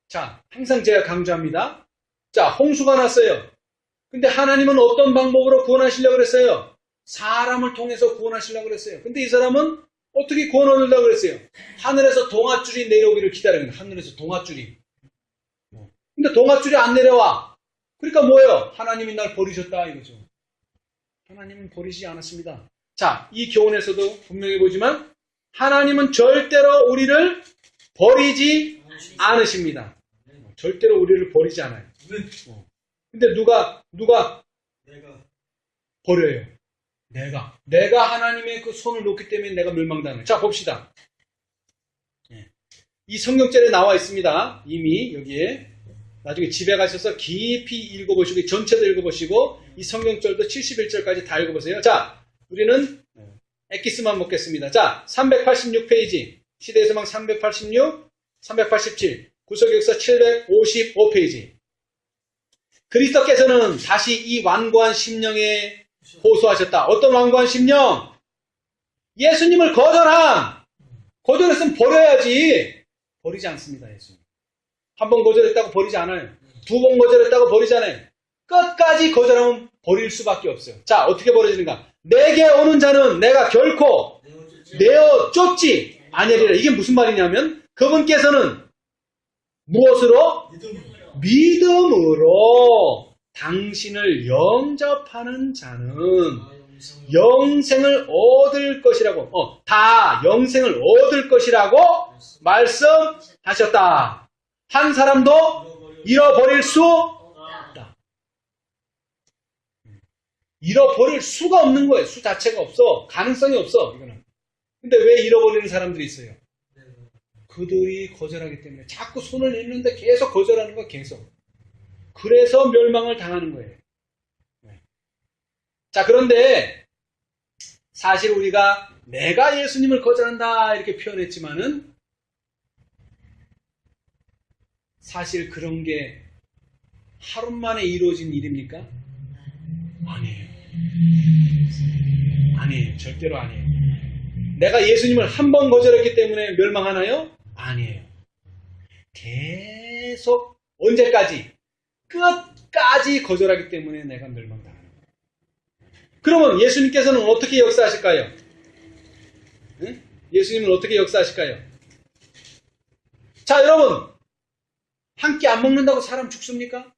자, 항상 제가 강조합니다. 자, 홍수가 났어요. 근데 하나님은 어떤 방법으로 구원하시려고 그랬어요? 사람을 통해서 구원하시려고 그랬어요. 근데 이 사람은 어떻게 구원 얻는다고 그랬어요? 하늘에서 동아줄이 내려오기를 기다리는 거예요. 하늘에서 동아줄이. 근데 동아줄이 안 내려와. 그러니까 뭐예요? 하나님이 날 버리셨다 이거죠. 하나님은 버리지 않았습니다. 자, 이 교훈에서도 분명히 보지만 하나님은 절대로 우리를 버리지 않으십니다. 절대로 우리를 버리지 않아요. 근데 누가 내가 버려요? 내가 하나님의 그 손을 놓기 때문에 내가 멸망당해요. 자, 봅시다. 이 성경절에 나와 있습니다. 이미 여기에. 나중에 집에 가셔서 깊이 읽어보시고 전체도 읽어보시고 이 성경절도 71절까지 다 읽어보세요. 자, 우리는 엑기스만 먹겠습니다. 자, 386페이지 시대의소망 386, 387 구속역사 755페이지 그리스도께서는 다시 이 완고한 심령에 호소하셨다. 어떤 완고한 심령? 예수님을 거절했으면 버려야지. 버리지 않습니다. 예수님. 한 번 거절했다고 버리지 않아요. 두 번 거절했다고 버리지 않아요. 끝까지 거절하면 버릴 수밖에 없어요. 자, 어떻게 버려지는가? 내게 오는 자는 내가 결코 내어 쫓지 아니리라. 이게 무슨 말이냐면 그분께서는 무엇으로? 믿음으로 당신을 영접하는 자는 영생을 얻을 것이라고 다 영생을 얻을 것이라고 말씀하셨다. 한 사람도 잃어버릴 수 없다. 잃어버릴 수가 없는 거예요. 수 자체가 없어. 가능성이 없어. 이거는. 근데 왜 잃어버리는 사람들이 있어요? 그들이 거절하기 때문에 자꾸 손을 내는데 계속 거절하는 거야. 계속. 그래서 멸망을 당하는 거예요. 자, 그런데 사실 우리가 내가 예수님을 거절한다 이렇게 표현했지만은 사실 그런 게 하루 만에 이루어진 일입니까? 아니에요. 아니에요. 절대로 아니에요. 내가 예수님을 한 번 거절했기 때문에 멸망하나요? 아니에요. 계속 언제까지? 끝까지 거절하기 때문에 내가 멸망당하는 거예요. 그러면 예수님께서는 어떻게 역사하실까요? 네? 예수님은 어떻게 역사하실까요? 자, 여러분. 한 끼 안 먹는다고 사람 죽습니까?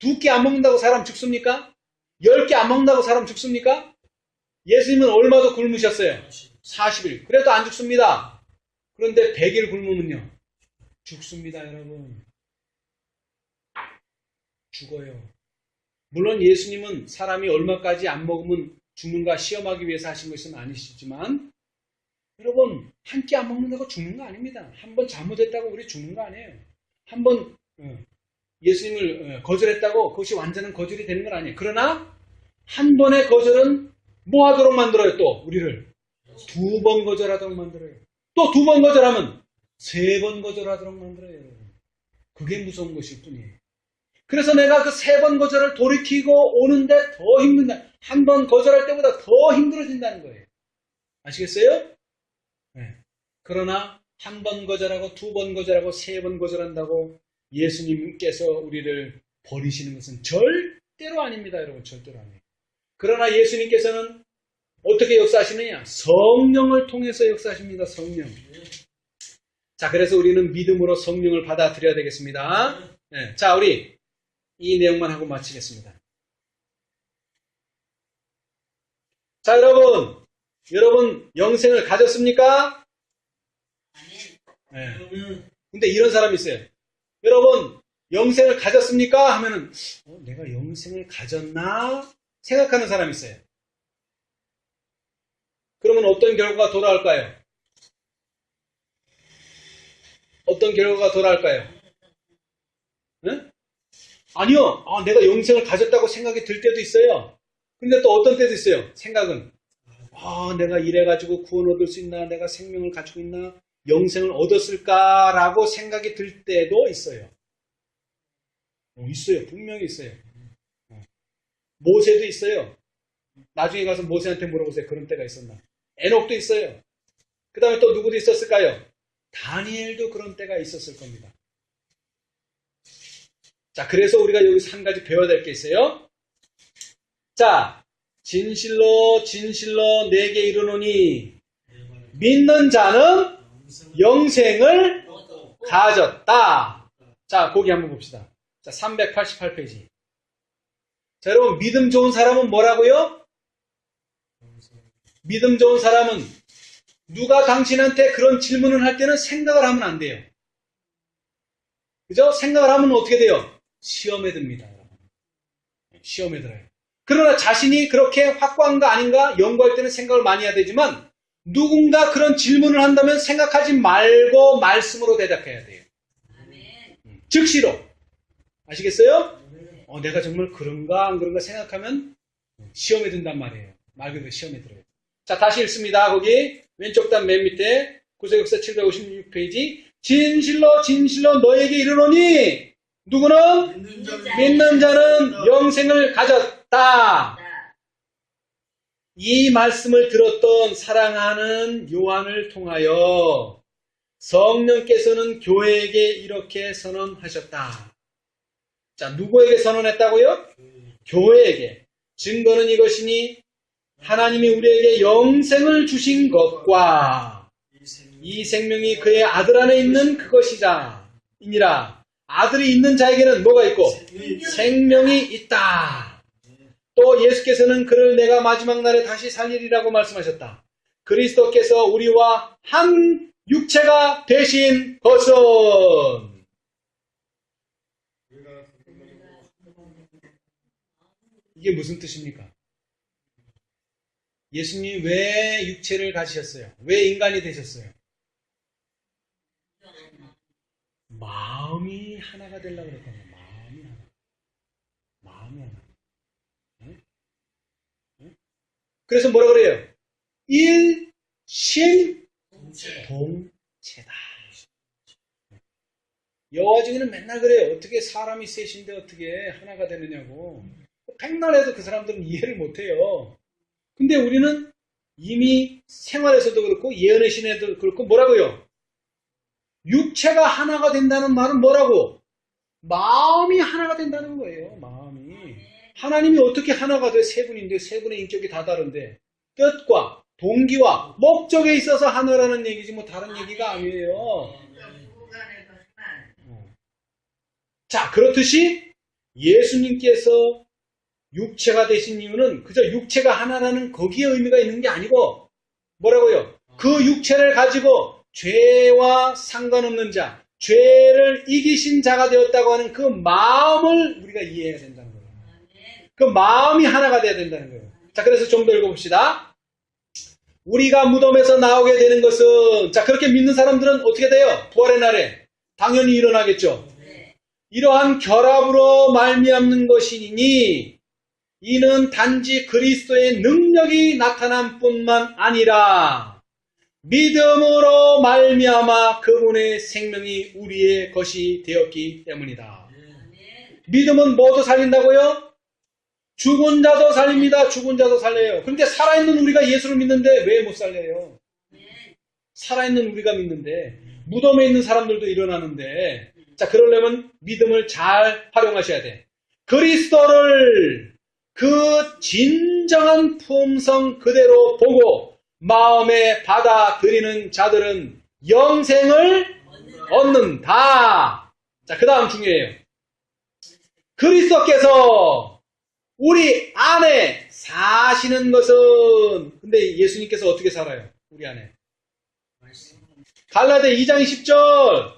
두 끼 안 먹는다고 사람 죽습니까? 10끼 안 먹는다고 사람 죽습니까? 예수님은 얼마도 굶으셨어요? 40일. 그래도 안 죽습니다. 그런데 100일 굶으면요. 죽습니다, 여러분. 죽어요. 물론 예수님은 사람이 얼마까지 안 먹으면 죽는가 시험하기 위해서 하신 것은 아니시지만 여러분, 한 끼 안 먹는다고 죽는 거 아닙니다. 한 번 잘못했다고 우리 죽는 거 아니에요. 한 번 예수님을 거절했다고 그것이 완전한 거절이 되는 건 아니에요. 그러나 한 번의 거절은 뭐 하도록 만들어요? 또 우리를 두 번 거절하도록 만들어요. 또 두 번 거절하면 세 번 거절하도록 만들어요. 그게 무서운 것일 뿐이에요. 그래서 내가 그 세 번 거절을 돌이키고 오는데 더 힘든다. 한 번 거절할 때보다 더 힘들어진다는 거예요. 아시겠어요? 네. 그러나 한 번 거절하고 두 번 거절하고 세 번 거절한다고 예수님께서 우리를 버리시는 것은 절대로 아닙니다. 여러분, 절대로 아니에요. 그러나 예수님께서는 어떻게 역사하시느냐? 성령을 통해서 역사하십니다. 성령. 자, 그래서 우리는 믿음으로 성령을 받아들여야 되겠습니다. 네. 자, 우리 이 내용만 하고 마치겠습니다. 자, 여러분 영생을 가졌습니까? 네. 근데 이런 사람이 있어요. 여러분, 영생을 가졌습니까? 하면은, 내가 영생을 가졌나? 생각하는 사람이 있어요. 그러면 어떤 결과가 돌아올까요? 어떤 결과가 돌아올까요? 네? 아니요. 내가 영생을 가졌다고 생각이 들 때도 있어요. 근데 또 어떤 때도 있어요. 생각은, 내가 이래가지고 구원 얻을 수 있나? 내가 생명을 가지고 있나? 영생을 얻었을까라고 생각이 들 때도 있어요. 있어요. 분명히 있어요. 모세도 있어요. 나중에 가서 모세한테 물어보세요. 그런 때가 있었나. 에녹도 있어요. 그 다음에 또 누구도 있었을까요? 다니엘도 그런 때가 있었을 겁니다. 자, 그래서 우리가 여기서 한 가지 배워야 될 게 있어요. 자, 진실로 내게 이르노니 믿는 자는 영생을 가졌다. 자, 거기 한번 봅시다. 자, 388페이지. 자, 여러분, 믿음 좋은 사람은 뭐라고요? 믿음 좋은 사람은 누가 당신한테 그런 질문을 할 때는 생각을 하면 안 돼요. 그죠? 생각을 하면 어떻게 돼요? 시험에 듭니다. 시험에 들어요. 그러나 자신이 그렇게 확고한가 아닌가 연구할 때는 생각을 많이 해야 되지만 누군가 그런 질문을 한다면 생각하지 말고 말씀으로 대답해야 돼요. 즉시로. 아시겠어요? 내가 정말 그런가 안 그런가 생각하면 시험에 든단 말이에요. 말 그대로 시험에 들어요. 자, 다시 읽습니다. 거기 왼쪽 단 맨 밑에 구세역사 756페이지. 진실로 진실로 너에게 이르노니 누구는 믿는 자는 영생을 가졌다. 이 말씀을 들었던 사랑하는 요한을 통하여 성령께서는 교회에게 이렇게 선언하셨다. 자, 누구에게 선언했다고요? 교회에게. 증거는 이것이니 하나님이 우리에게 영생을 주신 것과 이 생명이 그의 아들 안에 있는 그것이자 이니라. 아들이 있는 자에게는 뭐가 있고? 생명이 있다. 또 예수께서는 그를 내가 마지막 날에 다시 살리리라고 말씀하셨다. 그리스도께서 우리와 한 육체가 되신 것은 이게 무슨 뜻입니까? 예수님이 왜 육체를 가지셨어요? 왜 인간이 되셨어요? 마음이 하나가 되려고 그랬거든요. 마음이 하나. 마음이 하나. 응? 응? 그래서 뭐라 그래요? 일심동체다. 여호와 중에는 맨날 그래요. 어떻게 사람이 셋인데 어떻게 하나가 되느냐고. 백날 해도 그 사람들은 이해를 못해요. 근데 우리는 이미 생활에서도 그렇고 예언의 신에도 그렇고 뭐라고요? 육체가 하나가 된다는 말은 뭐라고? 마음이 하나가 된다는 거예요. 마음이. 하나님이 어떻게 하나가 돼? 세 분인데 세 분의 인격이 다 다른데 뜻과 동기와 목적에 있어서 하나라는 얘기지 뭐 다른 얘기가 아니에요. 자, 그렇듯이 예수님께서 육체가 되신 이유는 그저 육체가 하나라는 거기에 의미가 있는 게 아니고 뭐라고요? 그 육체를 가지고 죄와 상관없는 자, 죄를 이기신 자가 되었다고 하는 그 마음을 우리가 이해해야 된다는 거예요. 그 마음이 하나가 돼야 된다는 거예요. 자, 그래서 좀 더 읽어봅시다. 우리가 무덤에서 나오게 되는 것은 자, 그렇게 믿는 사람들은 어떻게 돼요? 부활의 날에 당연히 일어나겠죠. 이러한 결합으로 말미암는 것이니 이는 단지 그리스도의 능력이 나타난 뿐만 아니라 믿음으로 말미암아 그분의 생명이 우리의 것이 되었기 때문이다. 믿음은 뭐도 살린다고요? 죽은 자도 살립니다. 죽은 자도 살려요. 그런데 살아있는 우리가 예수를 믿는데 왜 못 살려요? 살아있는 우리가 믿는데 무덤에 있는 사람들도 일어나는데 자, 그러려면 믿음을 잘 활용하셔야 돼. 그리스도를 그 진정한 품성 그대로 보고 마음에 받아들이는 자들은 영생을 얻는다. 자, 그 다음 중요해요. 그리스도께서 우리 안에 사시는 것은 근데 예수님께서 어떻게 살아요? 우리 안에. 갈라디아 2장 10절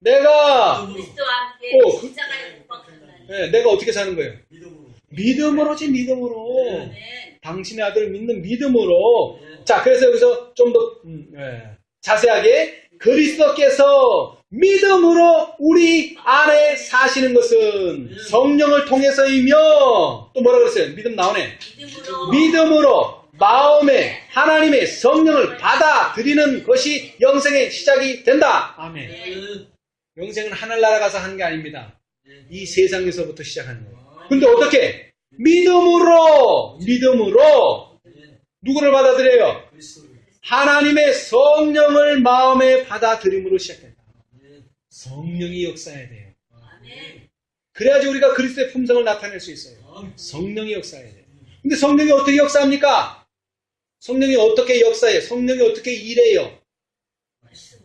내가 그리스도와 함께 십자가에 못 박혔나니. 네, 내가 어떻게 사는 거예요? 믿음으로지 믿음으로. 네. 당신의 아들을 믿는 믿음으로. 자, 그래서 여기서 좀 더 자세하게 그리스도께서 믿음으로 우리 안에 사시는 것은 성령을 통해서이며 또 뭐라 그랬어요? 믿음 나오네. 믿음으로 마음에 하나님의 성령을 받아들이는 것이 영생의 시작이 된다. 아멘. 영생은 하늘나라 가서 하는 게 아닙니다. 이 세상에서부터 시작하는 거예요. 근데 어떻게? 믿음으로 누구를 받아들여요? 하나님의 성령을 마음에 받아들임으로 시작된다. 성령이 역사해야 돼요. 그래야지 우리가 그리스도의 품성을 나타낼 수 있어요. 성령이 역사해야 돼요. 근데 성령이 어떻게 역사합니까? 성령이 어떻게 역사해요? 성령이 어떻게 일해요? 말씀.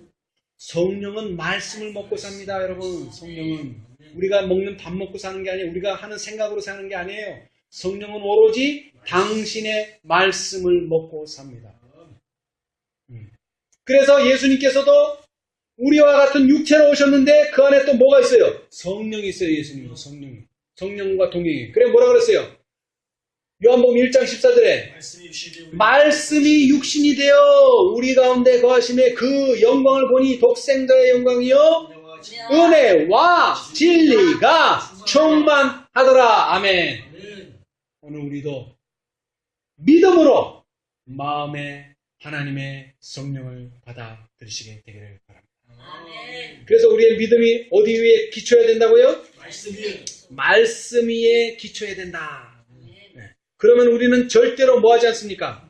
성령은 말씀을 먹고 삽니다, 여러분. 성령은 우리가 먹는 밥 먹고 사는 게 아니에요. 우리가 하는 생각으로 사는 게 아니에요. 성령은 오로지 당신의 말씀을 먹고 삽니다. 그래서 예수님께서도 우리와 같은 육체로 오셨는데 그 안에 또 뭐가 있어요? 성령이 있어요. 예수님은 성령이. 성령과 동행이. 그래 뭐라 그랬어요? 요한복음 1장 14절에 말씀이 육신이 되어 우리 가운데 거하심에 그 영광을 보니 독생자의 영광이요 은혜와 진리가 충만하더라. 아멘. 오늘 우리도 믿음으로 마음에 하나님의 성령을 받아 들으시게 되기를 바랍니다. 아멘. 그래서 우리의 믿음이 어디 위에 기초해야 된다고요? 말씀 위에 기초해야 된다. 네. 그러면 우리는 절대로 뭐 하지 않습니까?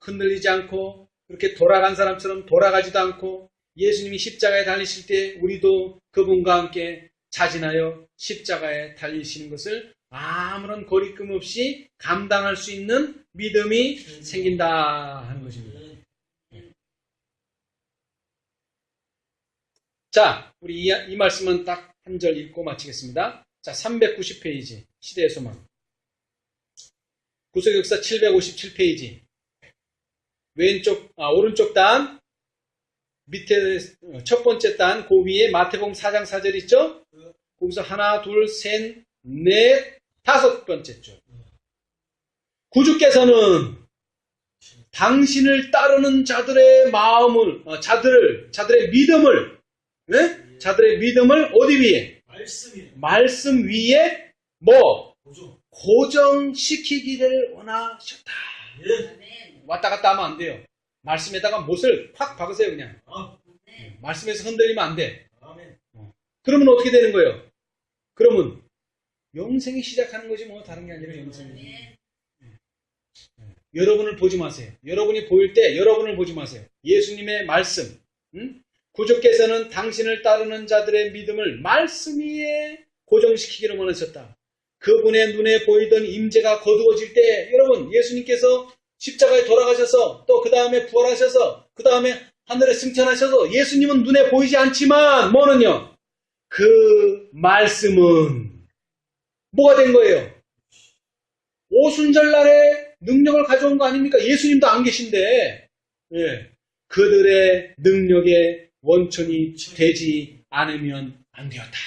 흔들리지 않고 그렇게 돌아간 사람처럼 돌아가지도 않고 예수님이 십자가에 달리실 때 우리도 그분과 함께 자진하여 십자가에 달리시는 것을 아무런 거리낌 없이 감당할 수 있는 믿음이 생긴다 하는 것입니다. 자, 우리 이 말씀은 딱 한 절 읽고 마치겠습니다. 자, 390페이지 시대의 소망. 구속 역사 757페이지. 오른쪽 단 밑에 첫 번째 단 그 위에 마태복음 4장 4절 있죠? 거기서 하나, 둘, 셋, 넷, 다섯 번째 줄. 구주께서는 당신을 따르는 자들의 마음을, 자들의 믿음을, 네? 자들의 믿음을 어디 위에? 말씀 위에 뭐? 고정시키기를 원하셨다. 아멘. 왔다 갔다 하면 안 돼요. 말씀에다가 못을 팍 박으세요, 그냥. 말씀에서 흔들리면 안 돼. 그러면 어떻게 되는 거예요? 그러면 영생이 시작하는 거지 뭐 다른 게 아니라 영생이. 여러분을 보지 마세요. 여러분이 보일 때 여러분을 보지 마세요. 예수님의 말씀. 구주께서는 당신을 따르는 자들의 믿음을 말씀 위에 고정시키기를 원하셨다. 그분의 눈에 보이던 임재가 거두어질 때 여러분 예수님께서 십자가에 돌아가셔서 또 그 다음에 부활하셔서 그 다음에 하늘에 승천하셔서 예수님은 눈에 보이지 않지만 뭐는요? 그 말씀은 뭐가 된 거예요? 오순절날에 능력을 가져온 거 아닙니까? 예수님도 안 계신데 그들의 능력의 원천이 되지 않으면 안 되었다.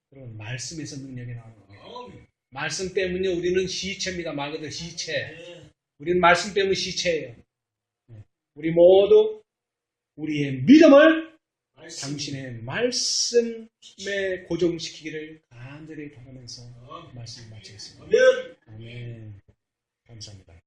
그럼 말씀에서 능력이 나오는 거예요. 말씀 때문에 우리는 시체입니다. 말 그대로 시체. 우리는 말씀 때문에 시체예요. 우리 모두 우리의 믿음을 당신의 말씀에 고정시키기를 간절히 바라면서 말씀 마치겠습니다. 아멘. 감사합니다.